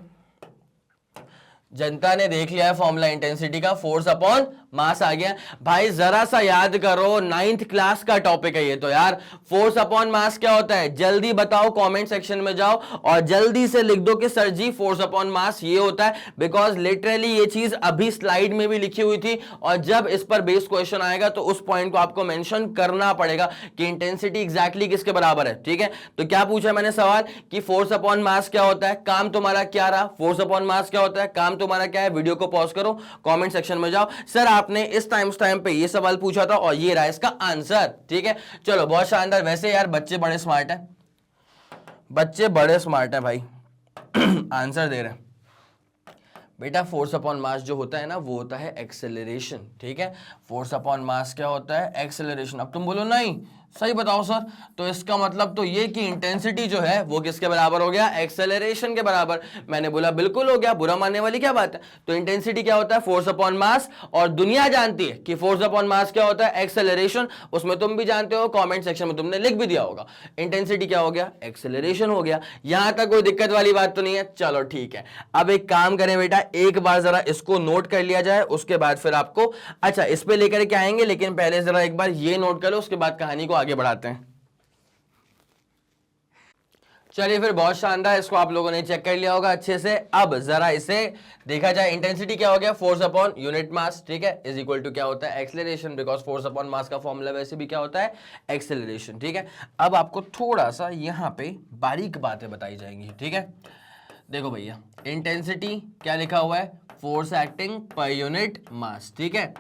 जनता ने देख लिया है फॉर्मूला इंटेंसिटी का, फोर्स अपॉन मास आ गया। भाई जरा सा याद करो, 9th क्लास का टॉपिक है ये तो यार। फोर्स अपॉन मास क्या होता है, जल्दी बताओ, कमेंट सेक्शन में जाओ और जल्दी से लिख दो कि सर जी फोर्स अपॉन मास ये होता है। बिकॉज लिटरली ये चीज अभी स्लाइड में भी लिखी हुई थी और जब इस पर बेस्ड क्वेश्चन आएगा तो उस पॉइंट को आपको मेंशन करना पड़ेगा कि इंटेंसिटी एग्जैक्टली किसके बराबर है। ठीक है, तो क्या पूछा मैंने सवाल कि फोर्स अपॉन मास क्या होता है, काम तुम्हारा क्या रहा, फोर्स अपॉन मास क्या होता है, काम तुम्हारा क्या है। वीडियो को पॉज करो, कमेंट सेक्शन में जाओ, सर आपने इस टाइम पे ये सवाल पूछा था और ये रहा इसका आंसर। ठीक है, चलो बहुत शानदार। वैसे यार बच्चे बड़े स्मार्ट हैं, बच्चे बड़े स्मार्ट हैं भाई आंसर दे रहे हैं। बेटा फोर्स अपॉन मास जो होता है ना वो होता है एक्सेलरेशन। ठीक है, फोर्स अपॉन मास क्या होता है, एक्सेलरेशन। अब तुम बोलो नहीं सही बताओ सर, तो इसका मतलब तो ये कि इंटेंसिटी जो है वो किसके बराबर हो गया, एक्सेलरेशन के बराबर। मैंने बोला बिल्कुल हो गया, बुरा मानने वाली क्या बात है। तो इंटेंसिटी क्या होता है, फोर्स अपॉन मास, और दुनिया जानती है कि फोर्स अपॉन मास क्या होता है, एक्सेलरेशन। उसमें तुम भी जानते हो, कमेंट सेक्शन में तुमने लिख भी दिया होगा। इंटेंसिटी क्या हो गया, एक्सेलरेशन हो गया। यहां तक कोई दिक्कत वाली बात तो नहीं है। चलो ठीक है, अब एक काम करें बेटा, एक बार जरा इसको नोट कर लिया जाए, उसके बाद फिर आपको अच्छा इस पे लेकर के आएंगे, लेकिन पहले जरा एक बार ये नोट कर लो, उसके बाद कहानी को आगे बढ़ाते हैं। चलिए फिर, बहुत शानदार, इसको आप लोगों ने चेक कर लिया होगा अच्छे से। अब जरा इसे देखा जाए, इंटेंसिटी क्या हो गया, फोर्स अपॉन यूनिट मास। ठीक है, इज इक्वल टू क्या होता है, acceleration. Because force upon mass का फॉर्मूला वैसे भी क्या होता है, एक्सेलरेशन। ठीक है, अब आपको थोड़ा सा यहां पे बारीक बातें बताई जाएंगी। ठीक है, देखो भैया, इंटेंसिटी क्या लिखा हुआ है, force acting per unit mass. ठीक है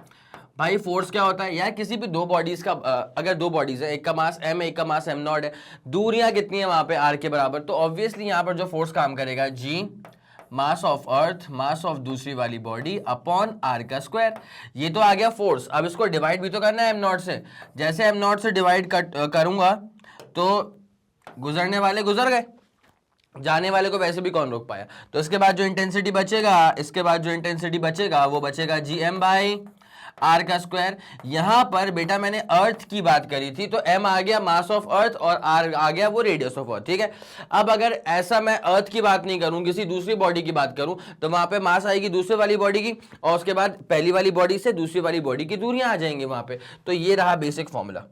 भाई, फोर्स क्या होता है यार, किसी भी दो बॉडीज का अगर दो बॉडीज है, एक का मास m है, एक का मास m0 है, दूरियां कितनी है वहां पे r के बराबर, तो ऑब्वियसली यहां पर जो फोर्स काम करेगा g mass of earth, mass of दूसरी वाली बॉडी अपॉन r का स्क्वायर। ये तो आ गया फोर्स। अब इसको डिवाइड भी तो करना है m0 से। जैसे m0 से डिवाइड करूंगा तो गुजरने वाले गुजर गए, जाने वाले को वैसे भी कौन रोक पाया। तो इसके बाद जो इंटेंसिटी बचेगा, इसके बाद जो इंटेंसिटी बचेगा वो बचेगा gm बाई आर का स्क्वायर। यहां पर बेटा मैंने अर्थ की बात करी थी, तो m आ गया मास ऑफ अर्थ और r आ गया वो रेडियस ऑफ अर्थ। ठीक है, अब अगर ऐसा मैं अर्थ की बात नहीं करूं, किसी दूसरी बॉडी की बात करूं, तो वहां पे मास आएगी दूसरे वाली बॉडी की, और उसके बाद पहली वाली बॉडी से दूसरी वाली बॉडी की दूरियां आ जाएंगी वहां पे। तो ये रहा बेसिक फॉर्मूला।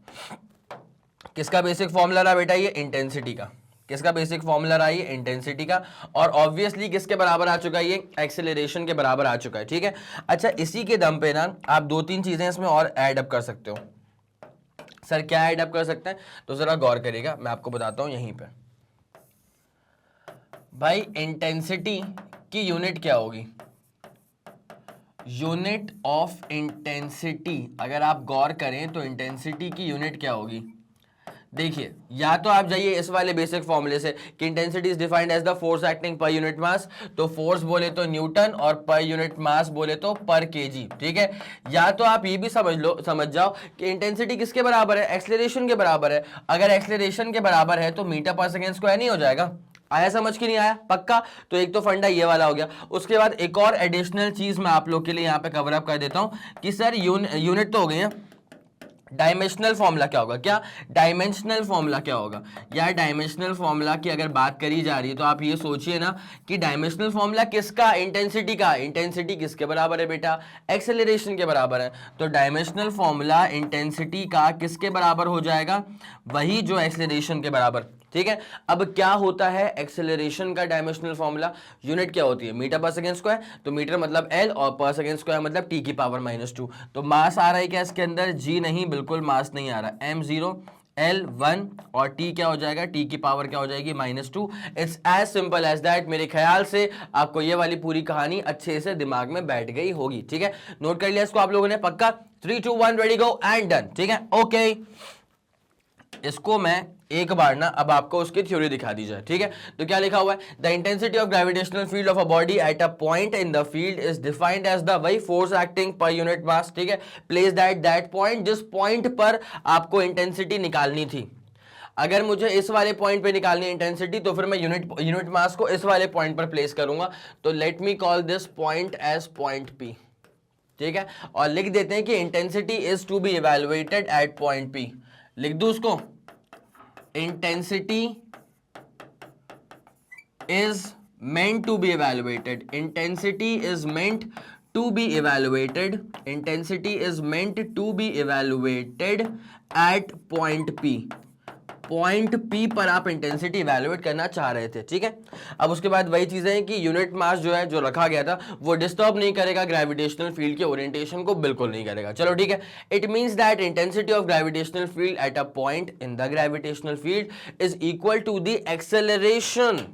किसका बेसिक फॉर्मूला रहा बेटा, ये इंटेंसिटी का। किसका बेसिक फॉर्मूला रहा है, इंटेंसिटी का। और ऑब्वियसली किसके बराबर आ चुका है, ये एक्सेलरेशन के बराबर आ चुका है। ठीक है, अच्छा इसी के दम पे ना आप दो तीन चीजें इसमें और ऐड अप कर सकते हो। सर क्या ऐड अप कर सकते हैं, तो जरा गौर करिएगा, मैं आपको बताता हूं यहीं पे। भाई इंटेंसिटी की यूनिट क्या होगी, यूनिट ऑफ इंटेंसिटी। अगर आप गौर करें तो इंटेंसिटी की यूनिट क्या होगी, देखिए, या तो आप जाइए इस वाले बेसिक फॉर्मूले से कि intensity is defined as the force acting per unit mass. तो फोर्स बोले तो न्यूटन और पर यूनिट मास बोले तो पर केजी। ठीक है, या तो आप ये भी समझ जाओ कि इंटेंसिटी किसके बराबर है, एक्सेलरेशन के बराबर है। अगर एक्सेलरेशन के बराबर है तो मीटर पर सेकेंड स्क्वायर नहीं हो जाएगा। आया समझ के नहीं आया, पक्का। तो एक तो फंडा ये वाला हो गया। उसके बाद एक और एडिशनल चीज मैं आप लोग के लिए यहाँ पे कवर अप कर देता हूँ कि सर यूनिट तो हो गई है, डायमेंशनल फॉर्मूला क्या होगा, क्या डायमेंशनल फॉर्मूला क्या होगा यार। डायमेंशनल फॉर्मूला की अगर बात करी जा रही है तो आप ये सोचिए ना कि डायमेंशनल फॉर्मूला किसका, इंटेंसिटी का। इंटेंसिटी किसके बराबर है बेटा, एक्सेलरेशन के बराबर है। तो डायमेंशनल फॉर्मूला इंटेंसिटी का किसके बराबर हो जाएगा, वही जो एक्सेलरेशन के बराबर। ठीक है, अब क्या होता है एक्सेलरेशन का डायमेंशनल फॉर्मूला, यूनिट क्या होती है, मीटर पर सेकेंड स्क्वायर। तो मीटर मतलब l और पर सेकेंड स्क्वायर मतलब t की पावर -2। तो मास आ रहा है क्या इसके अंदर, g नहीं, बिल्कुल मास नहीं आ रहा, m0 L1 और t क्या हो जाएगा, t की पावर क्या हो जाएगी -2। It's as simple as that. मेरे ख्याल से आपको ये वाली पूरी कहानी अच्छे से दिमाग में बैठ गई होगी। ठीक है, नोट कर लिया इसको आप लोगों ने, पक्का। 3 2 1 रेडी गो एंड डन। ठीक है, ओके, इसको मैं एक बार ना अब आपको उसकी थ्योरी दिखा दी जाए। ठीक है, तो क्या लिखा हुआ है, the intensity of gravitational field of a body at a point in the field is defined as the वही force acting per unit mass. ठीक है, प्लेस दैट पॉइंट, जिस पॉइंट पर आपको इंटेंसिटी निकालनी थी। अगर मुझे इस वाले पॉइंट पे निकालनी इंटेंसिटी तो फिर मैं यूनिट मास को इस वाले पॉइंट पर प्लेस करूंगा। तो let me call this point as point P। ठीक है, और लिख देते हैं कि intensity is to be evaluated at point P। लिख दूं उसको, intensity is meant to be evaluated. Intensity is meant to be evaluated. Intensity is meant to be evaluated at point P. Point P पर आप intensity evaluate करना चाह रहे थे, ठीक है। अब उसके बाद वही चीजें हैं कि यूनिट मास जो है जो रखा गया था वो डिस्टर्ब नहीं करेगा ग्रेविटेशनल फील्ड के ओरिएंटेशन को, बिल्कुल नहीं करेगा। चलो ठीक है, it means that intensity of gravitational field at a point in the gravitational field is equal to the acceleration,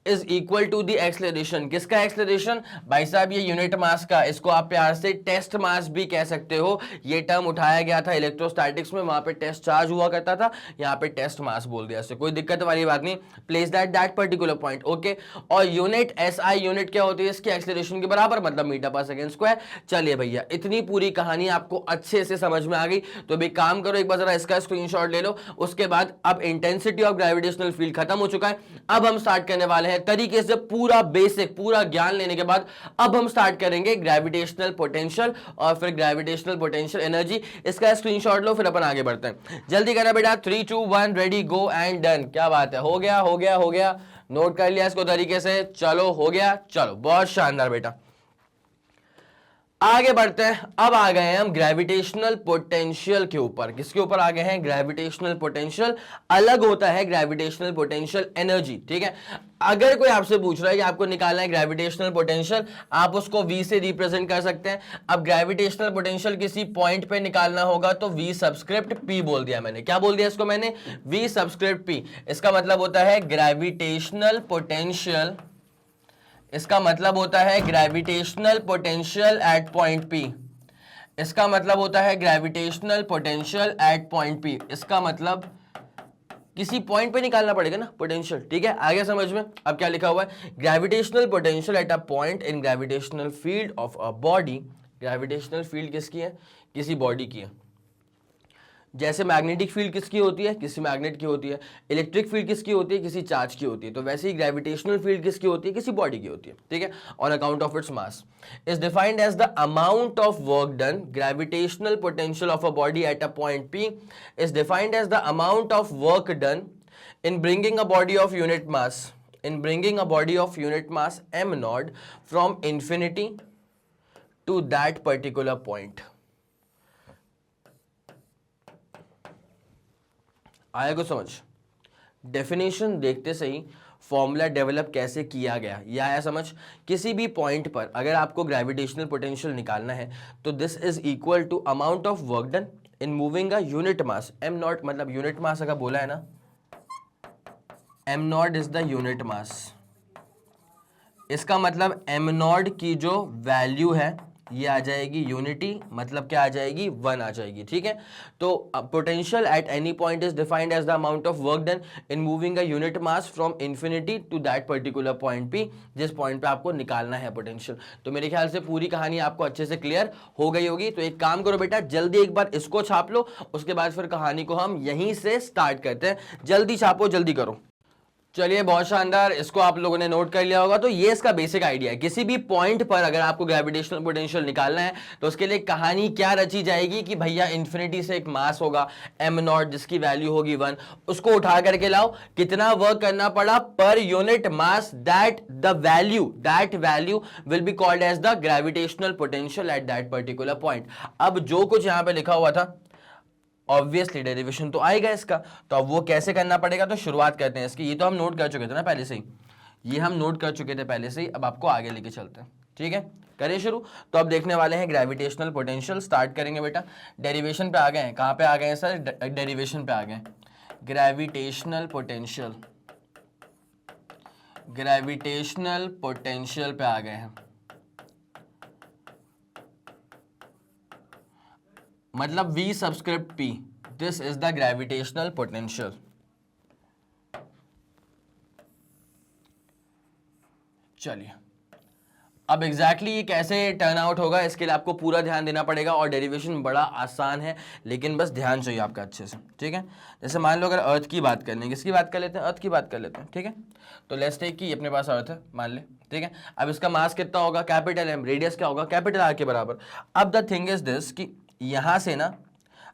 is equal to the acceleration. किसका एक्सेलरेशन? भाई साहब ये यूनिट मास का, इसको आप प्यार से टेस्ट मास भी कह सकते हो। ये टर्म उठाया गया था इलेक्ट्रोस्टैटिक्स में, वहां पे टेस्ट चार्ज हुआ करता था, यहाँ पे टेस्ट मास बोल दिया, इससे कोई दिक्कत वाली बात नहीं। Place that particular point, okay. और यूनिट SI यूनिट क्या होती है? इसकी एक्सेलरेशन के बराबर, मतलब मीटर पर सेकेंड स्क्वायर। चलिए भैया, इतनी पूरी कहानी आपको अच्छे से समझ में आ गई, तो भी काम करो, एक बार जरा इसका स्क्रीनशॉट ले लो। उसके बाद अब इंटेंसिटी ऑफ ग्रेविटेशनल फील्ड खत्म हो चुका है, अब हम स्टार्ट करने वाले हैं तरीके से पूरा बेसिक, पूरा ज्ञान लेने के बाद अब हम स्टार्ट करेंगे ग्रेविटेशनल पोटेंशियल और फिर ग्रेविटेशनल पोटेंशियल एनर्जी। इसका स्क्रीनशॉट लो, फिर अपन आगे बढ़ते हैं। जल्दी करना बेटा, 3 2 1 रेडी गो एंड डन। क्या बात है, हो गया हो गया हो गया, नोट कर लिया इसको तरीके से, चलो हो गया, चलो बहुत शानदार बेटा। आगे बढ़ते हैं, अब आ गए हैं हम ग्रेविटेशनल पोटेंशियल के ऊपर। किसके ऊपर आ गए हैं? Gravitational potential. अलग होता है ग्रेविटेशनल पोटेंशियल एनर्जी, ठीक है। अगर कोई आपसे पूछ रहा है कि आपको निकालना है ग्रेविटेशनल पोटेंशियल, आप उसको V से रिप्रेजेंट कर सकते हैं। अब ग्रेविटेशनल पोटेंशियल किसी पॉइंट पे निकालना होगा तो V सबस्क्रिप्ट P बोल दिया मैंने। क्या बोल दिया इसको मैंने? V subscript P। इसका मतलब होता है ग्रेविटेशनल पोटेंशियल, इसका मतलब होता है gravitational potential at point P। इसका मतलब होता है gravitational potential at point P। इसका मतलब किसी पॉइंट पे निकालना पड़ेगा ना पोटेंशियल, ठीक है। आगे समझ में। अब क्या लिखा हुआ है? Gravitational potential eight a point in gravitational field of a body. Gravitational field किसकी है? किसी बॉडी की है। जैसे मैग्नेटिक फील्ड किसकी होती है? किसी मैग्नेट की होती है। इलेक्ट्रिक फील्ड किसकी होती है? किसी चार्ज की होती है। तो वैसे ही ग्रेविटेशनल फील्ड किसकी होती है? किसी बॉडी की होती है, ठीक है। On account of its mass is defined as the amount of work done. Gravitational potential of a body at a point P is defined as the amount of work done in bringing a body of unit mass, in bringing a body of unit mass m naught from infinity to that particular point. आया को समझ? Definition देखते सही formula develop कैसे किया गया, यह आया समझ? किसी भी पॉइंट पर अगर आपको ग्रेविटेशनल पोटेंशियल निकालना है तो this is equal to amount of work done in moving a unit mass. M naught मतलब यूनिट मास अगर बोला है ना, M naught is the unit mass. इसका मतलब एम नॉट की जो वैल्यू है ये आ जाएगी यूनिटी, मतलब क्या आ जाएगी? 1 आ जाएगी, ठीक है। तो potential at any point is defined as the amount of work done in moving a unit mass from infinity to that particular point P, जिस पॉइंट पे आपको निकालना है पोटेंशियल। तो मेरे ख्याल से पूरी कहानी आपको अच्छे से क्लियर हो गई होगी। तो एक काम करो बेटा, जल्दी एक बार इसको छाप लो, उसके बाद फिर कहानी को हम यहीं से स्टार्ट करते हैं। जल्दी छापो, जल्दी करो। चलिए बहुत शानदार, इसको आप लोगों ने नोट कर लिया होगा। तो ये इसका बेसिक आइडिया है। किसी भी पॉइंट पर अगर आपको ग्रेविटेशनल पोटेंशियल निकालना है तो उसके लिए कहानी क्या रची जाएगी कि भैया इन्फिनिटी से एक मास होगा m नॉट जिसकी वैल्यू होगी 1, उसको उठा करके लाओ, कितना वर्क करना पड़ा पर unit mass, that value will be called as the gravitational potential at that particular point. अब जो कुछ यहां पे लिखा हुआ था ऑब्वियसली डेरिवेशन तो आएगा इसका, तो अब वो कैसे करना पड़ेगा? तो शुरुआत करते हैं इसकी। ये तो हम नोट कर चुके थे ना पहले से ही, ये हम नोट कर चुके थे पहले से ही। अब आपको आगे लेके चलते हैं, ठीक है। करें शुरू। तो अब देखने वाले हैं ग्रेविटेशनल पोटेंशियल। स्टार्ट करेंगे बेटा, डेरिवेशन पे आ गए हैं। कहाँ पे आ गए हैं सर? डेरिवेशन पे आ गए। ग्रेविटेशनल पोटेंशियल, ग्रेविटेशनल पोटेंशियल पे आ गए हैं। मतलब V subscript P, this is the gravitational potential. चलिए अब एग्जैक्टली ये कैसे टर्न आउट होगा इसके लिए आपको पूरा ध्यान देना पड़ेगा, और डेरिवेशन बड़ा आसान है, लेकिन बस ध्यान चाहिए आपका अच्छे से, ठीक है। जैसे मान लो अगर अर्थ की बात कर लें, किसकी बात कर लेते हैं? अर्थ की बात कर लेते हैं, ठीक है। तो लेट्स टेक कि अपने पास अर्थ है मान ले, ठीक है। अब इसका मास कितना होगा? Capital M। रेडियस क्या होगा? कैपिटल R के बराबर। अब द थिंग इज दिस कि यहां से ना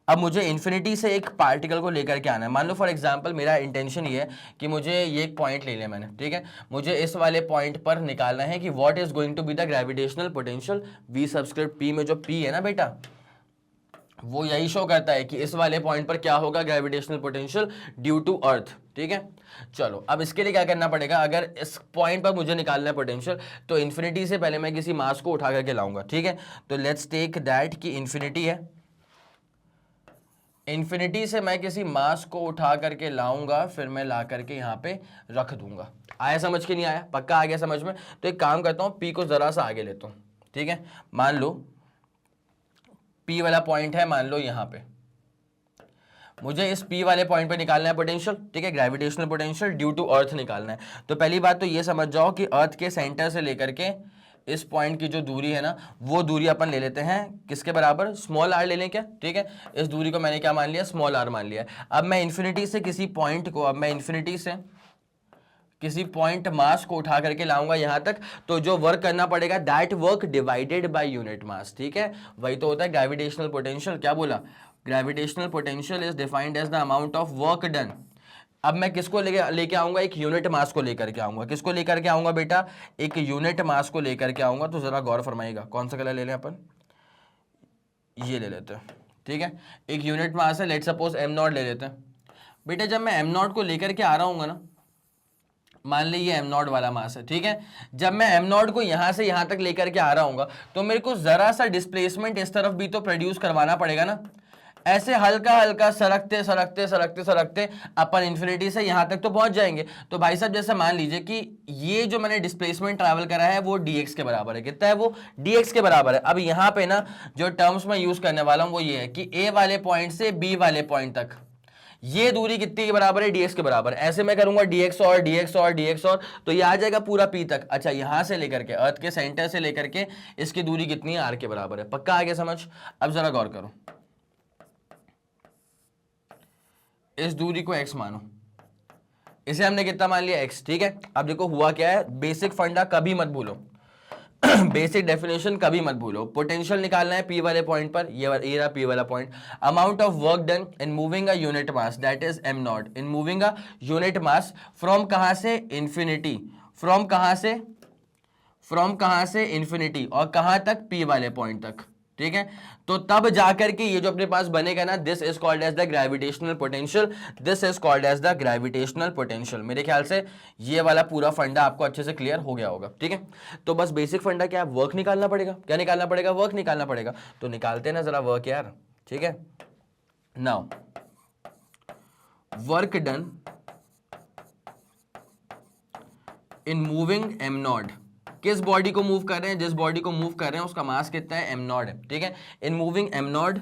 अब मुझे इन्फिनिटी से एक पार्टिकल को लेकर के आना है। मान लो फॉर एग्जांपल मेरा इंटेंशन ये है कि मुझे ये एक पॉइंट ले लिया मैंने, ठीक है, मुझे इस वाले पॉइंट पर निकालना है कि what is going to be the gravitational potential V subscript P में जो पी है ना बेटा, वो यही शो करता है कि इस वाले पॉइंट पर क्या होगा gravitational potential due to earth, ठीक है। चलो अब इसके लिए क्या करना पड़ेगा, अगर इस पॉइंट पर मुझे निकालना है पोटेंशियल तो इन्फिनिटी से पहले मैं किसी मास को उठा करके लाऊंगा, ठीक है। तो लेट्स टेक दैट कि इन्फिनिटी है, इन्फिनिटी से मैं किसी मास को उठा करके लाऊंगा, फिर मैं ला करके यहाँ पे रख दूंगा। आया समझ के नहीं आया? पक्का आ गया समझ में? तो एक काम करता हूँ, पी को जरा सा आगे लेता हूँ, ठीक है। मान लो पी वाला पॉइंट है, मान लो यहाँ पे मुझे इस पी वाले पॉइंट पे निकालना है पोटेंशियल, ठीक है, gravitational potential due to earth निकालना है। तो पहली बात तो ये समझ जाओ कि अर्थ के सेंटर से लेकर के इस पॉइंट की जो दूरी है ना, वो दूरी अपन ले लेते हैं किसके बराबर, स्मॉल आर ले लें क्या, ठीक है। इस दूरी को मैंने क्या मान लिया, स्मॉल आर मान लिया। अब मैं इन्फिनिटी से किसी पॉइंट को, अब मैं इन्फिनिटी से किसी पॉइंट मास को उठा करके लाऊंगा यहां तक, तो जो वर्क करना पड़ेगा that work divided by unit mass, ठीक है। वही तो होता है ग्रेविटेशनल पोटेंशियल। क्या बोला, gravitational potential is defined as the amount of work done. अब मैं किसको लेके आऊंगा, एक यूनिट मास को लेकर के आऊंगा। किसको लेकर के आऊंगा बेटा, एक यूनिट मास को लेकर के आऊंगा। तो जरा गौर फरमाइएगा, कौन सा कलर ले लें अपन, ये ले लेते हैं, ठीक है। एक यूनिट मास है, लेट सपोज एम नॉट ले लेते हैं। बेटा जब मैं एम नॉट को लेकर के आ रहा हूँ ना, मान ली ये एम नॉट वाला मास है, ठीक है। जब मैं एम नॉट को यहां से यहां तक लेकर के आ रहा हूँ तो मेरे को जरा सा डिस्प्लेसमेंट इस तरफ भी तो प्रोड्यूस करवाना पड़ेगा ना। ऐसे हल्का हल्का सरकते सरकते सरकते सरकते अपन इन्फिनिटी से यहां तक तो पहुंच जाएंगे। तो भाई साहब जैसे मान लीजिए कि ये जो मैंने डिस्प्लेसमेंट ट्रैवल करा है वो dx के बराबर है। कितना है वो, dx के बराबर है। अब यहां पे ना जो टर्म्स मैं यूज करने वाला हूं वो ये है कि a वाले पॉइंट से b वाले पॉइंट तक ये दूरी कितनी के बराबर है, dx के बराबर। ऐसे मैं करूंगा dx और dx और dx और, तो ये आ जाएगा पूरा p तक। अच्छा यहां से लेकर के अर्थ के सेंटर से लेकर के इसकी दूरी कितनी है, r के बराबर है। पक्का आ गया समझ? अब जरा गौर करो, इस दूरी को x मानो, इसे हमने कितना मान लिया, x, ठीक है। अब देखो हुआ क्या है, बेसिक फंडा कभी मत भूलो बेसिक डेफिनेशन कभी मत भूलो। पोटेंशियल निकालना है पी वाले पॉइंट पर, ये रहा पी वाला point. Amount of work done in moving a unit mass that is am not, in moving a unit mass from कहां से, इन्फिनिटी, फ्रॉम कहां से इन्फिनिटी, और कहां तक, पी वाले पॉइंट तक, ठीक है। तो तब जाकर के ये जो अपने पास बनेगा ना, this is called as the gravitational potential, this is called as the gravitational potential. मेरे ख्याल से ये वाला पूरा फंडा आपको अच्छे से क्लियर हो गया होगा, ठीक है। तो बस बेसिक फंडा क्या है, वर्क निकालना पड़ेगा। क्या निकालना पड़ेगा, वर्क निकालना पड़ेगा। तो निकालते हैं ना जरा वर्क यार, ठीक है। Now work done in moving M not, किस बॉडी को मूव कर रहे हैं, जिस बॉडी को मूव कर रहे हैं उसका मास कितना है, एम नॉट है, ठीक है। In moving M not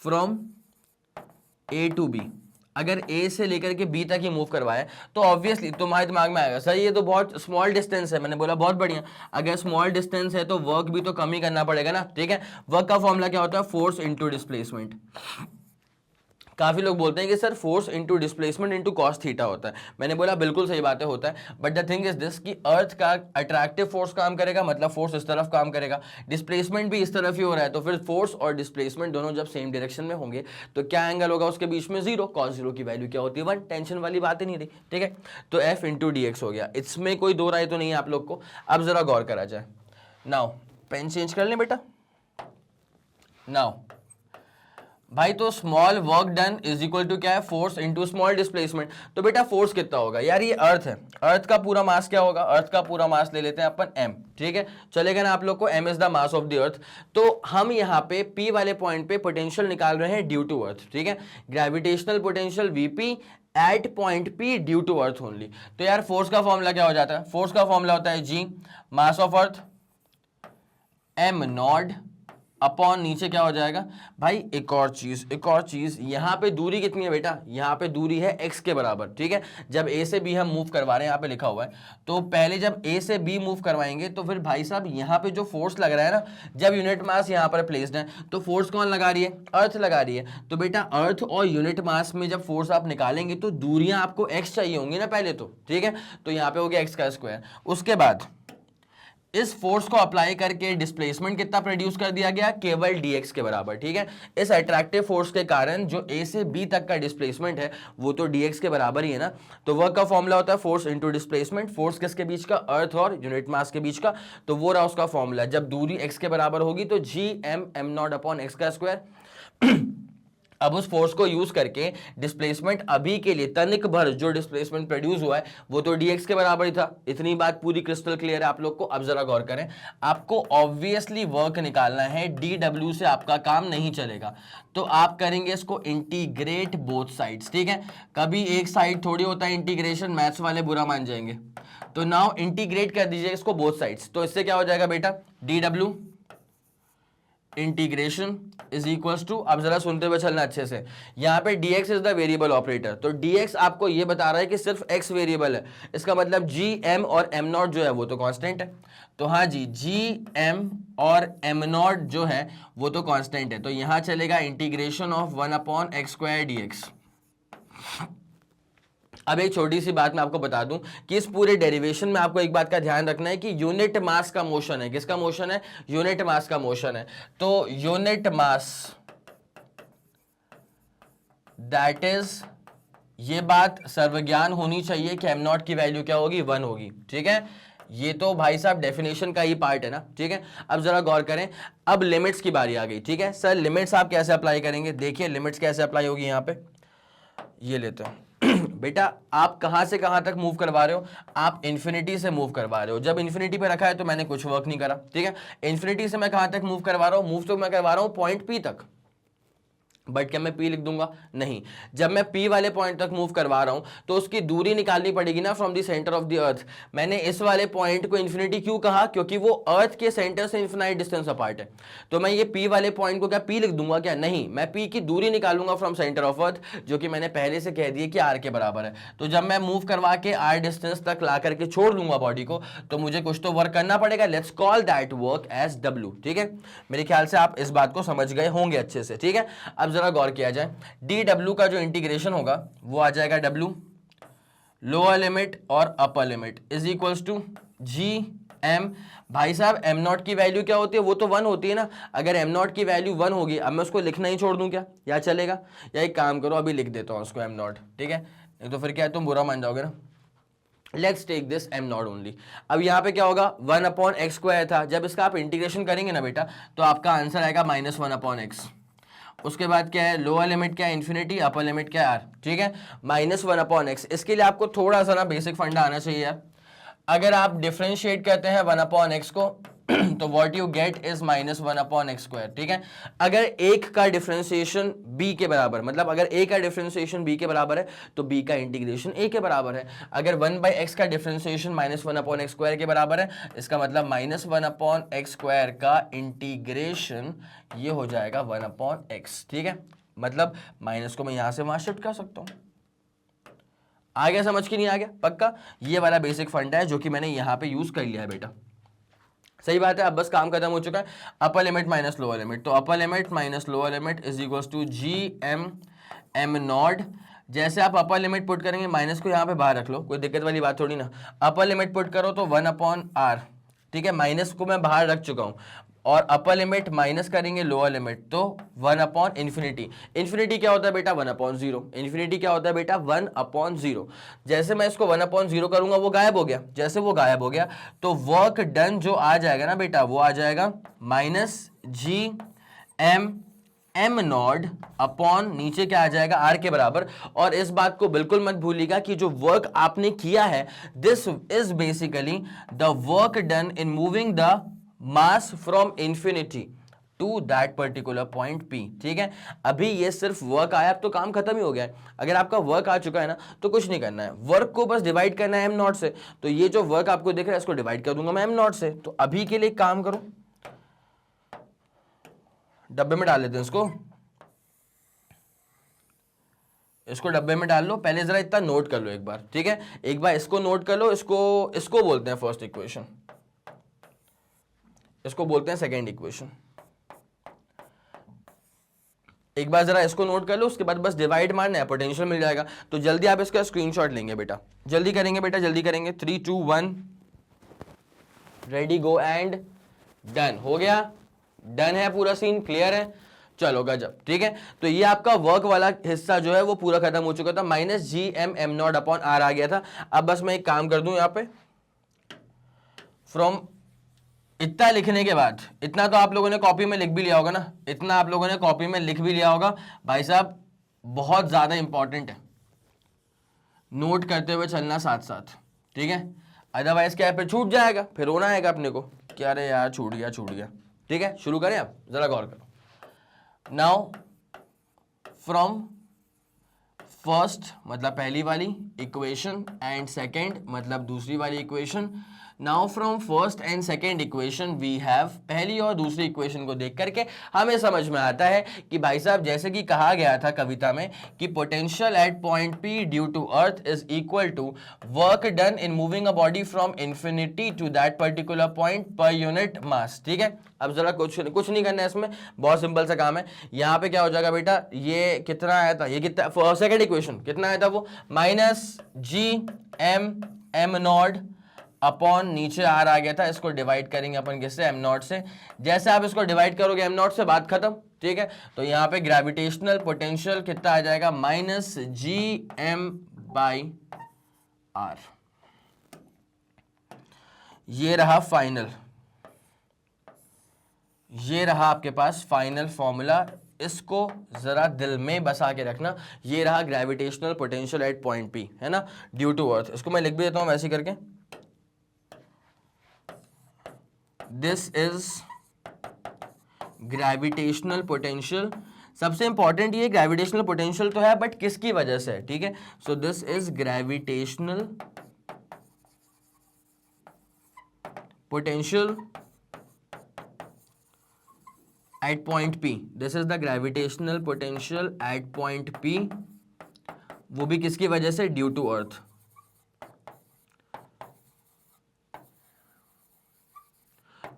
from A to B, अगर ए से लेकर के बी तक ही मूव करवाए तो ऑब्वियसली तुम्हारे दिमाग में आएगा सर ये तो बहुत स्मॉल डिस्टेंस है। मैंने बोला बहुत बढ़िया, अगर स्मॉल डिस्टेंस है तो वर्क भी तो कम ही करना पड़ेगा ना, ठीक है। वर्क का फॉर्मूला क्या होता है, फोर्स इंटू डिस्प्लेसमेंट। काफी लोग बोलते हैं कि sir force into displacement into cos theta होता है। मैंने बोला बिल्कुल सही बात है, होता है, but the thing is this कि अर्थ का अट्रैक्टिव फोर्स काम करेगा, मतलब फोर्स इस तरफ काम करेगा, डिस्प्लेसमेंट भी इस तरफ ही हो रहा है। तो फिर फोर्स और डिस्प्लेसमेंट दोनों जब सेम डायरेक्शन में होंगे तो क्या एंगल होगा उसके बीच में, जीरो। कॉस जीरो की वैल्यू क्या होती है, 1। टेंशन वाली बात ही नहीं रही, ठीक है। तो एफ इंटू डी एक्स हो गया, इसमें कोई दो राय तो नहीं है आप लोग को। अब जरा गौर करा जाए। नाउ पेन चेंज कर लें बेटा। नाउ भाई तो small work done is equal to क्या है, फोर्स इनटू स्मॉल डिस्प्लेसमेंट। तो बेटा फोर्स कितना होगा यार, ये अर्थ है, अर्थ का पूरा मास क्या होगा, अर्थ का पूरा मास ले लेते हैं अपन m, ठीक है। चलेगा ना आप लोग को, m is the mass of the earth. तो हम यहाँ पे p वाले पॉइंट पे पोटेंशियल निकाल रहे हैं ड्यू टू अर्थ, ठीक है। Gravitational potential vp at point p due to earth only. तो यार फोर्स का फॉर्मूला क्या हो जाता है, फोर्स का फॉर्मूला होता है g mass of earth m not upon नीचे क्या हो जाएगा भाई, एक और चीज, यहाँ पे दूरी कितनी है बेटा, यहाँ पे दूरी है x के बराबर, ठीक है। जब a से b हम मूव करवा रहे हैं, यहाँ पे लिखा हुआ है, तो पहले जब a से b मूव करवाएंगे तो फिर भाई साहब यहाँ पे जो फोर्स लग रहा है ना, जब यूनिट मास यहाँ पर प्लेस्ड है तो फोर्स कौन लगा रही है, अर्थ लगा रही है। तो बेटा अर्थ और यूनिट मास में जब फोर्स आप निकालेंगे तो दूरियां आपको x चाहिए होंगी ना पहले तो, ठीक है। तो यहाँ पे हो गया x का स्क्वायर, उसके बाद इस फोर्स को अप्लाई करके डिस्प्लेसमेंट कितना प्रोड्यूस कर दिया गया, केवल dx के बराबर, ठीक है। इस अट्रैक्टिव फोर्स के कारण जो a से b तक का डिस्प्लेसमेंट है वो तो dx के बराबर ही है ना। तो वर्क का फॉर्मूला होता है फोर्स इनटू डिस्प्लेसमेंट, फोर्स किसके बीच का, अर्थ और यूनिट मास के बीच का, तो वो रहा उसका फॉर्मूला। जब दूरी x के बराबर होगी तो gm m0 अपॉन x का स्क्वायर। अब उस फोर्स को यूज करके डिस्प्लेसमेंट अभी के लिए तनिक भर जो डिस्प्लेसमेंट प्रोड्यूस हुआ है वो तो dx के बराबर ही था। इतनी बात पूरी क्रिस्टल क्लियर है आप लोग को। अब जरा गौर करें, आपको ऑब्वियसली वर्क निकालना है, dw से आपका काम नहीं चलेगा, तो आप करेंगे इसको इंटीग्रेट बोथ साइड्स, ठीक है। कभी एक साइड थोड़ी होता है इंटीग्रेशन, मैथ्स वाले बुरा मान जाएंगे। तो नाउ इंटीग्रेट कर दीजिए इसको बोथ साइड्स, तो इससे क्या हो जाएगा बेटा, dw integration is equals to, अब जरा सुनते हुए चलना अच्छे से, यहां पे dx is the variable operator, तो dx आपको ये बता रहा है कि सिर्फ x वेरिएबल है, इसका मतलब g m और m नॉट जो है वो तो कांस्टेंट है। तो हाँ जी, g m और m नॉट जो है वो तो कांस्टेंट है, तो यहां चलेगा integration of 1 upon x square dx। अब एक छोटी सी बात मैं आपको बता दूं कि इस पूरे डेरिवेशन में आपको एक बात का ध्यान रखना है कि यूनिट मास का मोशन है। किसका मोशन है, यूनिट मास का मोशन है। तो यूनिट मास दैट इज, ये बात सर्वज्ञान होनी चाहिए कि एम नॉट की वैल्यू क्या होगी, 1 होगी, ठीक है। ये तो भाई साहब डेफिनेशन का ही पार्ट है ना, ठीक है। अब जरा गौर करें, अब लिमिट्स की बारी आ गई, ठीक है। सर लिमिट्स आप कैसे अप्लाई करेंगे, देखिए लिमिट्स कैसे अप्लाई होगी। यहां पे ये लेते हैं बेटा, आप कहां से कहां तक मूव करवा रहे हो, आप इन्फिनिटी से मूव करवा रहे हो। जब इन्फिनिटी पे रखा है तो मैंने कुछ वर्क नहीं करा, ठीक है। इन्फिनिटी से मैं कहां तक मूव करवा रहा हूं, मूव तो मैं करवा रहा हूं पॉइंट P तक, बट क्या मैं P लिख दूंगा, नहीं। जब मैं P वाले पॉइंट तक मूव करवा रहा हूं तो उसकी दूरी निकालनी पड़ेगी ना from the centre of the earth. मैंने इस वाले पॉइंट को इन्फिनिटी क्यों कहा, क्योंकि वो अर्थ के सेंटर से इन्फिनाइट डिस्टेंस अपार्ट है। तो मैं ये P वाले पॉइंट को क्या P लिख दूंगा क्या, नहीं, मैं P की दूरी निकालूंगा फ्रॉम सेंटर ऑफ अर्थ, जो कि मैंने पहले से कह दिया कि R के बराबर है। तो जब मैं मूव करवा के R डिस्टेंस तक ला करके छोड़ दूंगा बॉडी को, तो मुझे कुछ तो वर्क करना पड़ेगा। Let's call that work as W, ठीक है। मेरे ख्याल से आप इस बात को समझ गए होंगे अच्छे से, ठीक है। अब जरा गौर किया जाए, dw का जो इंटीग्रेशन होगा वो आ जाएगा w लोअर लिमिट और upper limit is equals to G M. भाई साहब m नॉट की वैल्यू क्या होती है, वो तो 1 होती है ना। अगर m नॉट की वैल्यू 1 होगी, अब मैं उसको लिखना ही छोड़ दूं क्या, या चलेगा, या एक काम करो अभी लिख देता हूं उसको m नॉट, ठीक है। नहीं तो फिर क्या है, तुम बुरा मान जाओगे ना। Let's take this m not only. अब यहाँ पे क्या होगा, 1 अपॉन एक्स स्क्वायर था, जब इसका आप इंटीग्रेशन करेंगे ना बेटा तो आपका आंसर आएगा -1 अपॉन एक्स। उसके बाद क्या है, लोअर लिमिट क्या है इन्फिनिटी, अपर लिमिट क्या है r, ठीक है। -1 अपॉन एक्स, इसके लिए आपको थोड़ा सा ना बेसिक फंडा आना चाहिए यार। अगर आप डिफरेंशिएट करते हैं 1 अपॉन एक्स को तो what you get is -1 upon x square, ठीक है। अगर एक का डिफरेंशिएशन b के बराबर, मतलब अगर a का डिफरेंशिएशन b के बराबर है तो b का इंटीग्रेशन a के बराबर है। अगर 1/x का डिफरेंशिएशन -1 अपॉन एक्स स्क्वायर के बराबर है, इसका मतलब -1 अपॉन एक्स स्क्वायर का इंटीग्रेशन ये हो जाएगा 1 अपॉन एक्स, ठीक है। मतलब माइनस को मैं यहां से वहां शिफ्ट कर सकता हूं। आ गया समझ के नहीं आ गया, पक्का। ये वाला बेसिक फंडा है जो कि मैंने यहां पे यूज कर लिया है बेटा, सही बात है। अब बस काम खत्म हो चुका है। Upper limit minus lower limit, तो upper limit minus lower limit is equals to G M M naught. जैसे आप अपर लिमिट पुट करेंगे, माइनस को यहाँ पे बाहर रख लो, कोई दिक्कत वाली बात थोड़ी ना। अपर लिमिट पुट करो तो 1 अपॉन आर, ठीक है। माइनस को मैं बाहर रख चुका हूँ, और अपर लिमिट माइनस करेंगे लोअर लिमिट तो 1 अपॉन इन्फिनिटी। इन्फिनिटी क्या होता है बेटा, 1 अपॉन 0। इन्फिनिटी क्या होता है बेटा, 1 अपॉन 0। जैसे मैं इसको 1 अपॉन 0 करूंगा वो गायब हो गया। जैसे वो गायब हो गया तो वर्क डन जो आ जाएगा ना बेटा, वो आ जाएगा -G M M not upon नीचे क्या आ जाएगा, आर के बराबर। और इस बात को बिल्कुल मत भूलिएगा कि जो वर्क आपने किया है, this is basically the work done in moving the mass from infinity to that particular point P, ठीक है। अभी ये सिर्फ वर्क आया, अब तो काम खत्म ही हो गया है। अगर आपका वर्क आ चुका है ना तो कुछ नहीं करना है, वर्क को बस डिवाइड करना है m नॉट से। तो ये जो वर्क आपको दिख रहा है इसको डिवाइड कर दूंगा मैं m नॉट से। तो अभी के लिए काम करो, डब्बे में डाल लेते हैं इसको डब्बे में डाल लो। पहले जरा इतना नोट कर लो एक बार, ठीक है। एक बार इसको नोट कर लो, इसको बोलते हैं फर्स्ट इक्वेशन, इसको बोलते हैं सेकेंड इक्वेशन। एक बार जरा इसको नोट कर लो, उसके बाद बस डिवाइड मारना है, पोटेंशियल मिल जाएगा। तो जल्दी आप इसका स्क्रीनशॉट लेंगे बेटा, जल्दी करेंगे बेटा, जल्दी करेंगे। 3 2 1 रेडी गो एंड डन। हो गया, डन है, पूरा सीन क्लियर है। चलो गजब, ठीक है। तो ये आपका वर्क वाला हिस्सा जो है वो पूरा खत्म हो चुका था, minus G M M not upon R आ गया था। अब बस मैं एक काम कर दूं, यहां पे फ्रॉम इतना लिखने के बाद, इतना तो आप लोगों ने कॉपी में लिख भी लिया होगा ना, इतना आप लोगों ने कॉपी में लिख भी लिया होगा भाई साहब, बहुत ज्यादा इंपॉर्टेंट है, नोट करते हुए चलना साथ साथ, ठीक है। अदरवाइज क्या है, फिर छूट जाएगा, फिर रोना आएगा अपने को कि अरे यार छूट गया छूट गया। ठीक है, शुरू करें, आप जरा गौर करो। नाउ फ्रॉम फर्स्ट मतलब पहली वाली इक्वेशन एंड सेकेंड मतलब दूसरी वाली equation, now from first and second equation we have, पहली और दूसरी इक्वेशन को देख करके हमें समझ में आता है कि भाई साहब जैसे कि कहा गया था कविता में कि potential at point P due to earth is equal to work done in moving a body from infinity to that particular point per unit mass. ठीक है, अब जरा कुछ नहीं करना है इसमें, बहुत सिंपल सा काम है। यहाँ पे क्या हो जाएगा बेटा, ये कितना आया था, ये कितना, सेकेंड इक्वेशन कितना आया था वो, minus G M M not upon नीचे आर आ गया था, इसको डिवाइड करेंगे अपन किससे, एम नॉट से। जैसे आप इसको डिवाइड करोगे एम नॉट से, बात खत्म। ठीक है, तो यहाँ पे ग्रेविटेशनल पोटेंशियल कितना आ जाएगा, minus G M by R. ये रहा फाइनल, ये रहा आपके पास फाइनल फॉर्मूला, इसको जरा दिल में बसा के रखना। ये रहा gravitational potential at point P, है ना, ड्यू टू अर्थ। इसको मैं लिख भी देता हूं वैसे करके, दिस इज ग्रेविटेशनल पोटेंशियल। सबसे इंपॉर्टेंट ये ग्रेविटेशनल पोटेंशियल तो है, बट किसकी वजह से, ठीक है। सो this is gravitational potential at point P, this is the gravitational potential at point P, वो भी किसकी वजह से, ड्यू टू अर्थ।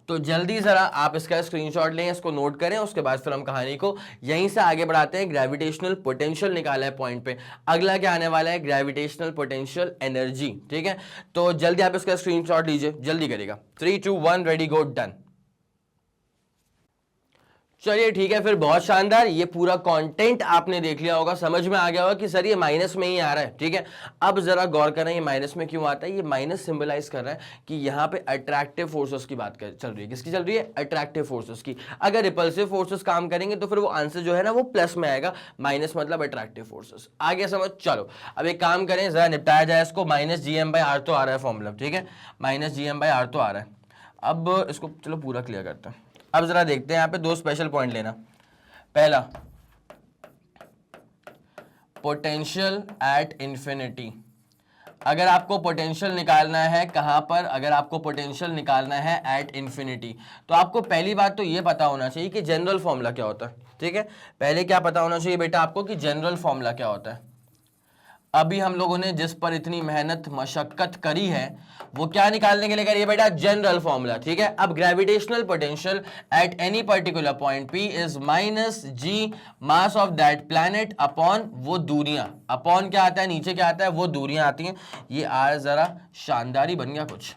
तो जल्दी जरा आप इसका स्क्रीनशॉट लें, इसको नोट करें, उसके बाद फिर हम कहानी को यहीं से आगे बढ़ाते हैं। ग्रेविटेशनल पोटेंशियल निकाला है पॉइंट पे, अगला क्या आने वाला है, ग्रेविटेशनल पोटेंशियल एनर्जी। ठीक है, तो जल्दी आप इसका स्क्रीनशॉट लीजिए, जल्दी करेगा, 3 2 1 रेडी गो डन। चलिए ठीक है, फिर बहुत शानदार, ये पूरा कंटेंट आपने देख लिया होगा, समझ में आ गया होगा कि सर ये माइनस में ही आ रहा है। ठीक है, अब जरा गौर करें ये माइनस में क्यों आता है। ये माइनस सिंबलाइज कर रहा है कि यहाँ पे अट्रैक्टिव फोर्सेस की बात चल रही है। किसकी चल रही है, अट्रैक्टिव फोर्सेस की। अगर रिपल्सिव फोर्सेस काम करेंगे तो फिर वो आंसर जो है ना वो प्लस में आएगा, माइनस मतलब अट्रैक्टिव फोर्सेस। आगे समझ, चलो अब एक काम करें, जरा निपटाया जाए इसको। Minus G M by R तो आ रहा है फॉर्मूला, ठीक है, minus G M by R तो आ रहा है। अब इसको चलो पूरा क्लियर करते हैं। अब जरा देखते हैं, यहाँ पे दो स्पेशल पॉइंट लेना। पहला, पोटेंशियल एट इंफिनिटी। अगर आपको पोटेंशियल निकालना है कहां पर, अगर आपको पोटेंशियल निकालना है एट इंफिनिटी, तो आपको पहली बात तो ये पता होना चाहिए कि जनरल फॉर्मूला क्या होता है। ठीक है, पहले क्या पता होना चाहिए बेटा आपको कि जनरल फॉर्मूला क्या होता है। अभी हम लोगों ने जिस पर इतनी मेहनत मशक्कत करी है वो क्या निकालने के लिए करी है बेटा, जनरल फॉर्मूला। ठीक है, अब gravitational potential at any particular point P is minus G mass of that planet upon वो दूरियां। अपॉन क्या आता है, नीचे क्या आता है, वो दूरियां आती हैं। ये आज जरा शानदारी बन गया कुछ,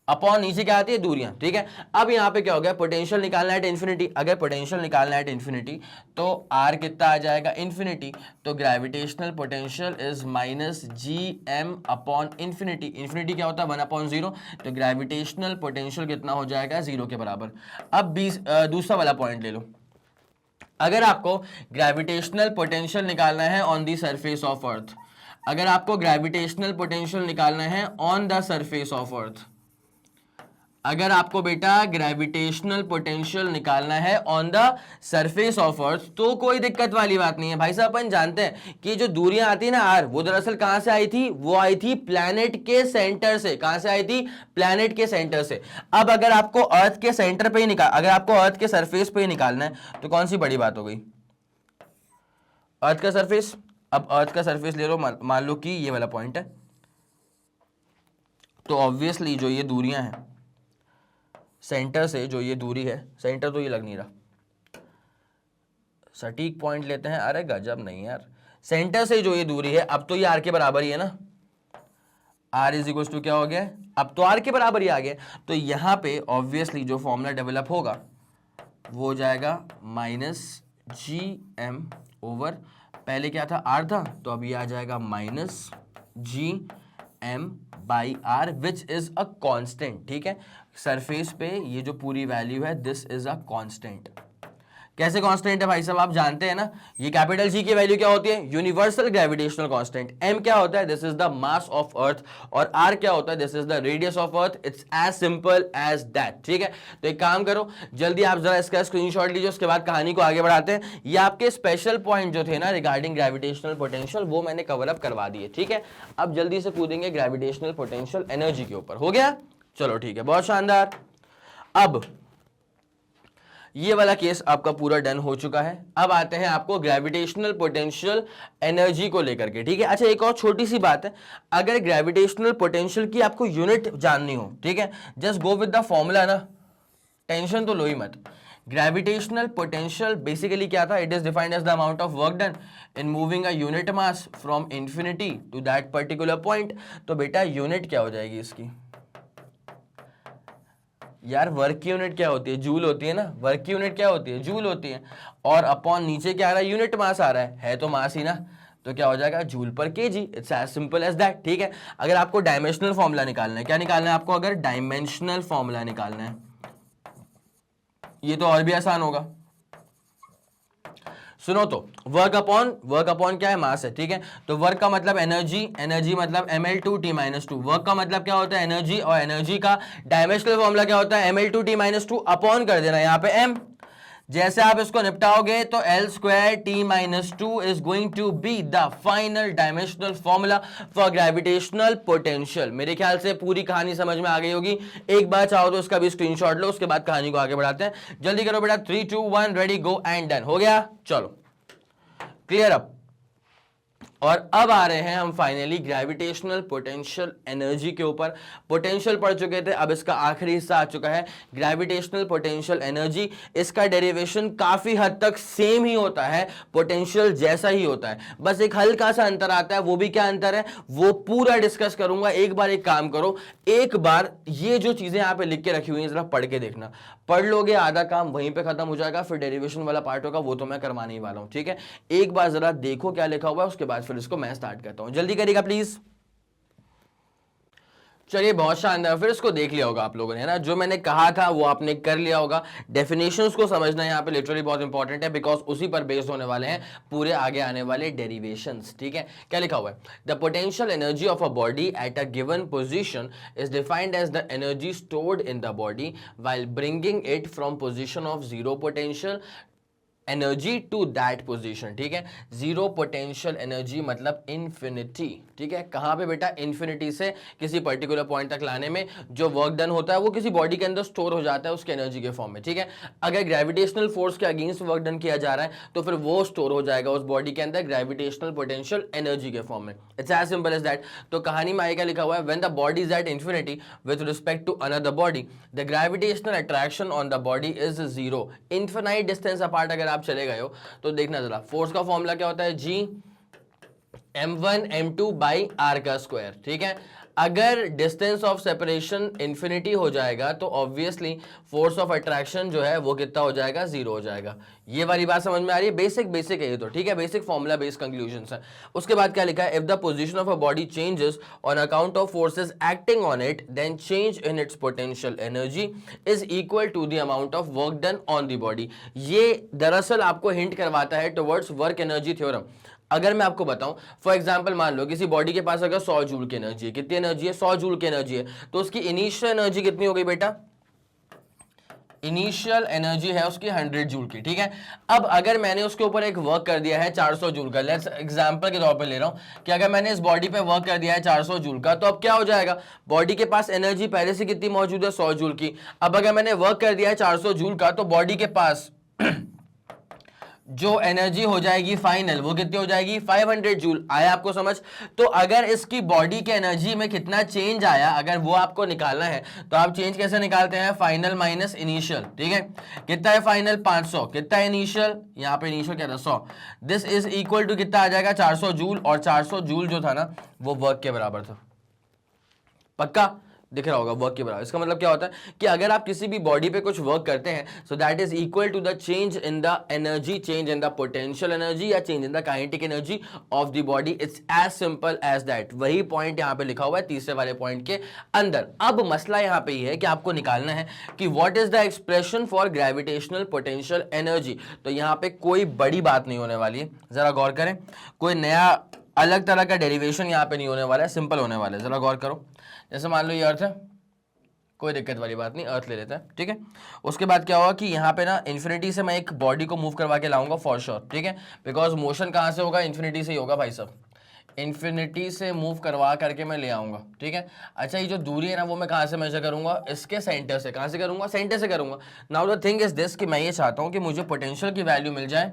अपॉन नीचे क्या आती है, दूरियां। ठीक है, अब यहां पे क्या हो गया, पोटेंशियल निकालना है इन्फिनिटी। अगर पोटेंशियल निकालना है इन्फिनिटी तो आर कितना आ जाएगा, इन्फिनिटी। तो gravitational potential is minus G M upon infinity. Infinity क्या होता है, 1/0। तो ग्रेविटेशनल पोटेंशियल कितना हो जाएगा, 0 के बराबर। अब दूसरा वाला पॉइंट ले लो। अगर आपको ग्रेविटेशनल पोटेंशियल निकालना है on the surface of earth, अगर आपको ग्रेविटेशनल पोटेंशियल निकालना है on the surface of earth, अगर आपको बेटा ग्रेविटेशनल पोटेंशियल निकालना है on the surface of earth, तो कोई दिक्कत वाली बात नहीं है भाई साहब। अपन जानते हैं कि जो दूरियां आती है ना आर, वो दरअसल कहां से आई थी, वो आई थी प्लैनेट के सेंटर से। कहां से आई थी, प्लैनेट के सेंटर से। अब अगर आपको अर्थ के सेंटर पे ही अगर आपको अर्थ के सरफेस पे ही निकालना है तो कौन सी बड़ी बात हो गई, अर्थ का सरफेस। अब अर्थ का सरफेस ले लो, मान लो कि ये वाला पॉइंट है, तो ऑब्वियसली जो ये दूरियां हैं सेंटर से, जो ये दूरी है, सेंटर तो ये लग नहीं रहा, सटीक पॉइंट लेते हैं। अरे गजब नहीं यार, सेंटर से जो ये दूरी है, अब तो ये आर के बराबर ही है ना, आर इज इक्वल टू क्या हो गया, अब तो आर के बराबर ही आ गया, तो यहां पे ऑब्वियसली जो फॉर्मूला डेवलप होगा वो हो जाएगा माइनस जी एम ओवर, पहले क्या था आर था, तो अब ये आ जाएगा minus G M by R which is a constant. ठीक है, सरफेस पे ये जो पूरी वैल्यू है दिस इज अ कांस्टेंट। कैसे कांस्टेंट है भाई साहब, आप जानते हैं ना, ये कैपिटल जी की वैल्यू क्या होती है, यूनिवर्सल ग्रेविटेशनल कांस्टेंट। एम क्या होता है, this is the mass of earth, और आर क्या होता है, this is the radius of earth. It's as simple as that. ठीक है, तो एक काम करो जल्दी आप जरा इसका स्क्रीनशॉट लीजिए, उसके बाद कहानी को आगे बढ़ाते हैं। ये आपके स्पेशल पॉइंट जो थे ना रिगार्डिंग ग्रेविटेशनल पोटेंशियल, वो मैंने कवर अप करवा दिए। ठीक है, अब जल्दी से कूदेंगे ग्रेविटेशनल पोटेंशियल एनर्जी के ऊपर। हो गया, चलो ठीक है, बहुत शानदार। अब ये वाला केस आपका पूरा डन हो चुका है। अब आते हैं आपको ग्रेविटेशनल पोटेंशियल एनर्जी को लेकर के। ठीक है, अच्छा एक और छोटी सी बात है, अगर ग्रेविटेशनल पोटेंशियल की आपको यूनिट जाननी हो, ठीक है, just go with the formula ना, टेंशन तो लो ही मत। ग्रेविटेशनल पोटेंशियल बेसिकली क्या था, it is defined as the amount of work done in moving a unit mass from infinity to that particular point. तो बेटा यूनिट क्या हो जाएगी इसकी, यार वर्क की यूनिट क्या होती है, जूल होती है ना, वर्क की यूनिट क्या होती है, जूल होती है, और अपॉन नीचे क्या आ रहा है, यूनिट मास आ रहा है तो मास ही ना, तो क्या हो जाएगा joule per kg. It's as simple as that. ठीक है, अगर आपको डायमेंशनल फॉर्मूला निकालना है, क्या निकालना है आपको, अगर डायमेंशनल फॉर्मूला निकालना है, ये तो और भी आसान होगा। सुनो तो वर्क अपॉन क्या है, मास है। ठीक है, तो वर्क का मतलब एनर्जी, एनर्जी मतलब ml2t-2। वर्क का मतलब क्या होता है, एनर्जी, और एनर्जी का डायमेंशनल फॉर्मूला क्या होता है, ml2t-2 अपॉन कर देना यहाँ पे m। जैसे आप इसको निपटाओगे तो L2t-2 is going to be the final dimensional formula for gravitational potential. मेरे ख्याल से पूरी कहानी समझ में आ गई होगी। एक बार चाहो तो उसका भी स्क्रीनशॉट लो, उसके बाद कहानी को आगे बढ़ाते हैं। जल्दी करो बेटा, 3 2 1 रेडी गो एंड डन। हो गया, चलो क्लियर अप। और अब आ रहे हैं हम फाइनली ग्रेविटेशनल पोटेंशियल एनर्जी के ऊपर। पोटेंशियल पढ़ चुके थे, अब इसका आखिरी हिस्सा आ चुका है ग्रेविटेशनल पोटेंशियल एनर्जी। इसका डेरिवेशन काफी हद तक सेम ही होता है, पोटेंशियल जैसा ही होता है, बस एक हल्का सा अंतर आता है। वो भी क्या अंतर है, वो पूरा डिस्कस करूंगा। एक बार एक काम करो, एक बार ये जो चीजें यहाँ पे लिख के रखी हुई हैं जरा पढ़ के देखना। पढ़ लोगे आधा काम वहीं पे खत्म हो जाएगा, फिर डेरिवेशन वाला पार्ट होगा वो तो मैं करवाने ही वाला हूं। ठीक है, एक बार जरा देखो क्या लिखा हुआ है, उसके बाद फिर इसको मैं स्टार्ट करता हूं। जल्दी करिएगा प्लीज। चलिए बहुत शानदार, फिर इसको देख लिया होगा आप लोगों ने, है ना, जो मैंने कहा था वो आपने कर लिया होगा। डेफिनेशंस को समझना यहाँ पे लिटरली बहुत इंपॉर्टेंट है, बिकॉज उसी पर बेस्ड होने वाले हैं पूरे आगे आने वाले डेरिवेशंस। ठीक है, क्या लिखा हुआ है, the potential energy of a body at a given position is defined as the energy stored in the body while bringing it from position of zero potential energy to that position. ठीक है, zero potential energy मतलब infinity. ठीक है, कहां पे बेटा, infinity से किसी पर्टिकुलर पॉइंट तक लाने में जो वर्क डन होता है वो किसी बॉडी के अंदर स्टोर हो जाता है उसके एनर्जी के फॉर्म में। ठीक है, अगर ग्रेविटेशनल फोर्स के अगेंस्ट वर्क डन किया जा रहा है तो फिर वो स्टोर हो जाएगा उस बॉडी के अंदर ग्रेविटेशनल पोटेंशियल एनर्जी के फॉर्म में। It's as simple as that. तो कहानी में आगे क्या लिखा हुआ है, when the body is at infinity with respect to another body the gravitational attraction on the body is zero. Infinite distance apart अगर आप चले गए हो तो देखना जरा, फोर्स का फॉर्मूला क्या होता है, G m1 m2 by R का स्क्वायर। ठीक है, अगर डिस्टेंस ऑफ सेपरेशन इंफिनिटी हो जाएगा तो ऑब्वियसली फोर्स ऑफ अट्रैक्शन जो है वो कितना हो जाएगा, जीरो हो जाएगा। ये वाली बात समझ में आ रही है, बेसिक है ये तो। ठीक है, बेसिक फॉर्मूला बेस्ड कंक्लूजन्स है। उसके बाद क्या लिखा है, if the position of a body changes on account of forces acting on it then change in its potential energy is equal to the amount of work done on the body. ये दरअसल आपको hint करवाता है towards work energy theorem. अगर मैं आपको बताऊं, for example मान लो किसी बॉडी के पास अगर 100 जूल की एनर्जी है, कितनी एनर्जी है, 100 जूल की एनर्जी है, तो उसकी इनिशियल एनर्जी कितनी हो गई बेटा, इनिशियल एनर्जी है उसकी 100 जूल की। ठीक है, अब अगर मैंने उसके ऊपर एक वर्क कर दिया है 400 जूल का, लेट्स एग्जांपल के तौर पे ले रहा हूं कि अगर मैंने इस बॉडी पे वर्क कर दिया है 400 जूल का, तो अब क्या हो जाएगा, बॉडी के पास एनर्जी पहले से कितनी मौजूद है, 100 जूल की। अब अगर मैंने वर्क कर दिया है 400 जूल का, तो बॉडी के पास जो एनर्जी हो जाएगी फाइनल वो कितनी हो जाएगी, 500 जूल। आया आपको समझ। तो अगर इसकी बॉडी के एनर्जी में कितना चेंज आया, अगर वो आपको निकालना है तो आप चेंज कैसे निकालते हैं, फाइनल माइनस इनिशियल। ठीक है, कितना है फाइनल 500, कितना है इनिशियल, यहाँ पे इनिशियल क्या था 100, दिस इज इक्वल टू कितना आ जाएगा 400 जूल, और 400 जूल जो था ना वो वर्क के बराबर था। पक्का दिख रहा होगा वर्क के बराबर। इसका मतलब क्या होता है कि अगर आप किसी भी बॉडी पे कुछ वर्क करते हैं so that is equal to the change in the energy, change in the potential energy या change in the kinetic energy of the body. Its as simple as that. वही पॉइंट यहां पे लिखा हुआ है तीसरे वाले पॉइंट के अंदर। अब मसला यहां पे ये है कि आपको निकालना है कि what is the expression for gravitational potential energy. तो यहां पे कोई बड़ी बात नहीं होने वाली है, जरा गौर करें। कोई नया अलग तरह का डेरिवेशन यहां पे नहीं होने वाला है, सिंपल होने वाला है। जरा गौर करो, जैसे मान लो ये अर्थ है, कोई दिक्कत वाली बात नहीं, अर्थ ले लेते हैं, ठीक है। उसके बाद क्या होगा कि यहाँ पे ना इन्फिनिटी से मैं एक बॉडी को मूव करवा के लाऊंगा फॉर श्योर, ठीक है। बिकॉज मोशन कहाँ से होगा, इन्फिनिटी से ही होगा भाई साहब। इन्फिनिटी से मूव करवा करके मैं ले आऊंगा, ठीक है। अच्छा ये जो दूरी है ना वो मैं कहाँ से मेजर करूंगा, इसके सेंटर से। कहाँ से करूंगा, सेंटर से करूंगा। Now the thing is this कि मैं ये चाहता हूँ कि मुझे पोटेंशियल की वैल्यू मिल जाए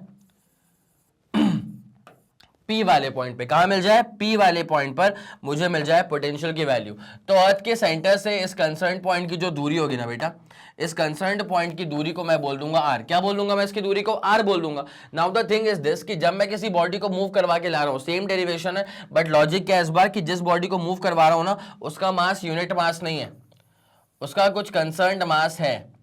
P वाले पॉइंट पे। कहां मिल जाए, P वाले पॉइंट पर मुझे मिल जाए पोटेंशियल की वैल्यू। तो अर्थ के सेंटर से इस कंसर्न पॉइंट की जो दूरी होगी ना बेटा, इस कंसर्न पॉइंट की दूरी को मैं बोल दूंगा R। क्या बोल दूंगा मैं इसकी दूरी को, R बोल दूंगा। Now the thing is this कि जब मैं किसी बॉडी को मूव करवा के ला रहा हूं, सेम डेरिवेशन है बट लॉजिक क्या है इस बार कि जिस बॉडी को मूव करवा रहा हूं ना उसका मास यूनिट मास नहीं है, उसका कुछ कंसर्न मास है,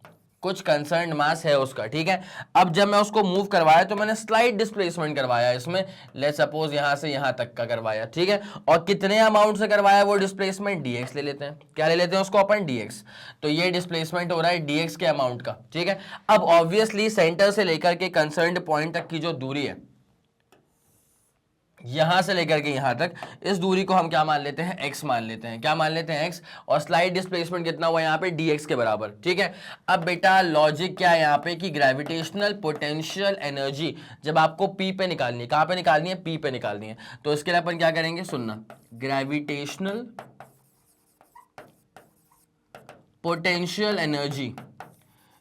कुछ कंसर्न मास है उसका, ठीक है। अब जब मैं उसको मूव करवाया तो मैंने स्लाइट डिस्प्लेसमेंट करवाया इसमें, लेट्स सपोज यहां से यहां तक का करवाया, ठीक है। और कितने अमाउंट से करवाया वो डिस्प्लेसमेंट, dx ले लेते हैं। क्या ले लेते हैं उसको अपन, dx। तो ये डिस्प्लेसमेंट हो रहा है dx के अमाउंट का, ठीक है। अब ऑब्वियसली सेंटर से लेकर के कंसर्न पॉइंट तक की जो दूरी है, यहां से लेकर के यहां तक, इस दूरी को हम क्या मान लेते हैं, x मान लेते हैं। क्या मान लेते हैं, x। और स्लाइड डिस्प्लेसमेंट कितना हुआ यहाँ पे, dx के बराबर, ठीक है। अब बेटा लॉजिक क्या है यहाँ पे कि ग्रेविटेशनल पोटेंशियल एनर्जी जब आपको p पे निकालनी है, कहां पे निकालनी है, p पे निकालनी है। तो इसके लिए अपन क्या करेंगे, सुनना, gravitational potential energy,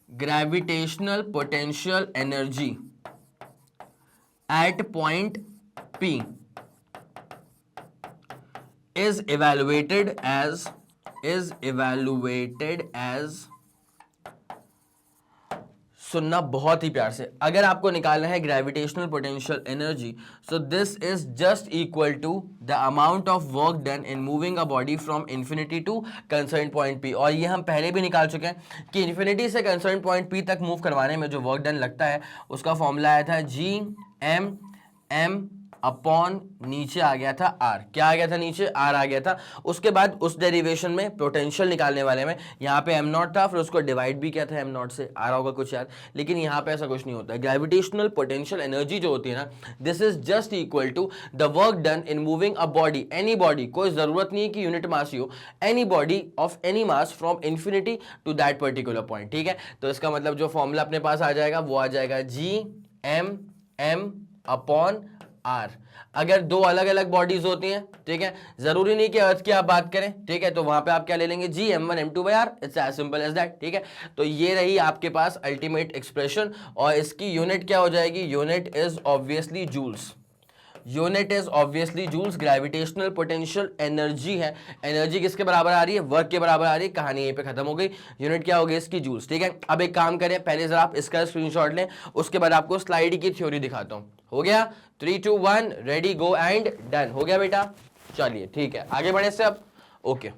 gravitational potential energy at point P is evaluated as सुनना बहुत ही प्यार से, अगर आपको निकालना है gravitational potential energy, so this is just equal to the amount of work done in moving a body from infinity to concern point P। और ये हम पहले भी निकाल चुके हैं कि इन्फिनिटी से कंसर्न पॉइंट P तक मूव करवाने में जो वर्क डन लगता है उसका फॉर्मूला आया था G(m)(m) अपॉन नीचे आ गया था R। क्या आ गया था नीचे, R आ गया था। उसके बाद उस डेरिवेशन में पोटेंशियल निकालने वाले में यहाँ पे m नॉट था, फिर उसको डिवाइड भी किया था m नॉट से, आ रहा होगा कुछ याद। लेकिन यहाँ पे ऐसा कुछ नहीं होता है। ग्रेविटेशनल पोटेंशियल एनर्जी जो होती है ना, this is just equal to the work done in moving a body, any body, कोई जरूरत नहीं है कि यूनिट मास ही हो, any body of any mass from infinity to that particular point, ठीक है। तो इसका मतलब जो फॉर्मूला अपने पास आ जाएगा वो आ जाएगा G(m)(m) अपॉन R। अगर दो अलग अलग बॉडीज होती हैं, ठीक है, जरूरी नहीं कि अर्थ की आप बात करें, ठीक है, तो वहां पे आप क्या ले लेंगे, G(m1m2/r)। It's as simple as that, ठीक है। तो ये रही आपके पास अल्टीमेट एक्सप्रेशन और इसकी यूनिट क्या हो जाएगी, unit is obviously joules. Unit is obviously joules. Gravitational potential energy है, एनर्जी किसके बराबर आ रही है, वर्क के बराबर आ रही है। कहानी यहीं पे खत्म हो गई, यूनिट क्या हो गई इसकी, जूल्स, ठीक है। अब एक काम करें, पहले जरा आप इसका स्क्रीनशॉट लें, उसके बाद आपको स्लाइड की थ्योरी दिखाता हूं। हो गया, 3 2 1 रेडी गो एंड डन। हो गया बेटा, चलिए ठीक है, आगे बढ़े से अब। ओके,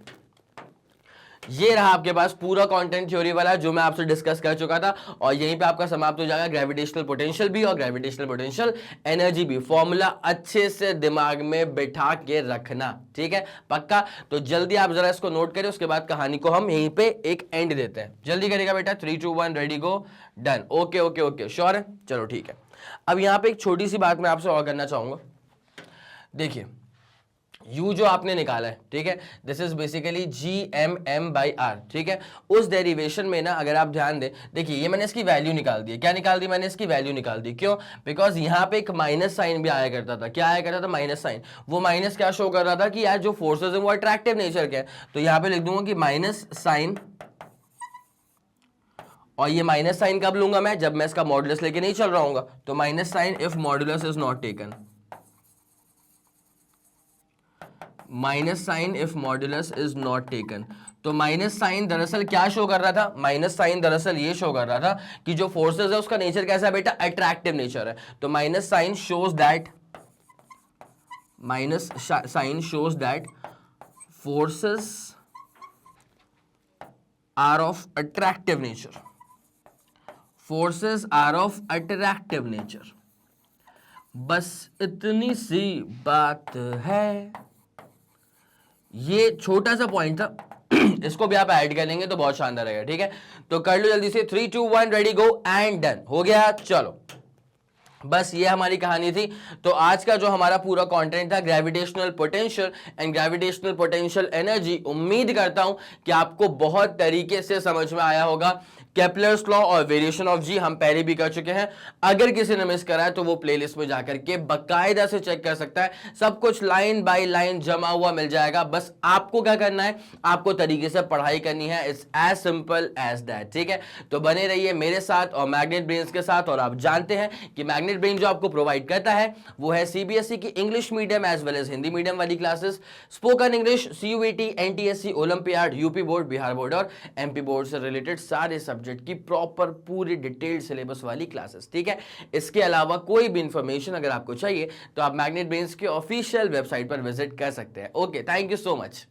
ये रहा आपके पास पूरा कंटेंट थ्योरी वाला जो मैं आपसे डिस्कस कर चुका था और यहीं पे आपका समाप्त हो जाएगा ग्रेविटेशनल पोटेंशियल भी और ग्रेविटेशनल पोटेंशियल एनर्जी भी। फॉर्मूला अच्छे से दिमाग में बिठा के रखना, ठीक है, पक्का। तो जल्दी आप जरा इसको नोट करें, उसके बाद कहानी को हम यहीं पे एक एंड देते हैं। जल्दी करेगा बेटा, 3 2 1 रेडी गो done. Okay okay okay, sure है, चलो ठीक है। अब यहां पे एक छोटी सी बात मैं आपसे और करना चाहूंगा। देखिए U जो आपने निकाला है, ठीक है, दिस इज बेसिकली G(m)(m)/r, ठीक है। उस डेरिवेशन में ना अगर आप ध्यान दें, देखिए ये मैंने इसकी वैल्यू निकाल दी है। क्या निकाल दी मैंने, इसकी वैल्यू निकाल दी। क्यों, बिकॉज यहाँ पे एक माइनस साइन भी आया करता था। क्या आया करता था, माइनस साइन। वो माइनस क्या शो कर रहा था कि यार जो फोर्सेज है वो अट्रैक्टिव नेचर के हैं। तो यहाँ पे लिख दूंगा कि माइनस साइन, और ये माइनस साइन कब लूंगा मैं, जब मैं इसका मॉडुलस लेके नहीं चल रहा हूँ। तो minus sign if modulus is not taken, minus sign if modulus is not taken. तो माइनस साइन दरअसल क्या शो कर रहा था, माइनस साइन दरअसल ये शो कर रहा था कि जो फोर्सेस है उसका नेचर कैसा है बेटा, अट्रैक्टिव नेचर है। तो minus sign shows that, minus sign shows that forces are of attractive nature, forces are of attractive nature. बस इतनी सी बात है, ये छोटा सा पॉइंट था, इसको भी आप ऐड कर लेंगे तो बहुत शानदार रहेगा। ठीक है, तो कर लो जल्दी से, 3 2 1 रेडी गो एंड डन, हो गया। चलो बस ये हमारी कहानी थी। तो आज का जो हमारा पूरा कंटेंट था gravitational potential and gravitational potential energy, उम्मीद करता हूं कि आपको बहुत तरीके से समझ में आया होगा। केपलर्स लॉ और वेरिएशन ऑफ जी हम पहले भी कर चुके हैं, अगर किसी ने मिस करा है तो वो प्लेलिस्ट में जाकर के बकायदा से चेक कर सकता है, सब कुछ लाइन बाय लाइन जमा हुआ मिल जाएगा। बस आपको क्या करना है, आपको तरीके से पढ़ाई करनी है, it's as simple as that. ठीक है, तो बने रहिए मेरे साथ और मैग्नेट ब्रेन्स के साथ। और आप जानते हैं कि मैग्नेट ब्रेन जो आपको प्रोवाइड करता है वो है सीबीएसई की English medium as well as Hindi medium वाली classes, spoken English, CUET, NTSC, Olympiad, UP board, Bihar board और एमपी बोर्ड से रिलेटेड सारे सब्जेक्ट की प्रॉपर पूरी डिटेल्ड सिलेबस वाली क्लासेस। ठीक है, इसके अलावा कोई भी इंफॉर्मेशन अगर आपको चाहिए तो आप मैग्नेट ब्रेन्स के ऑफिशियल वेबसाइट पर विजिट कर सकते हैं। Okay, thank you so much.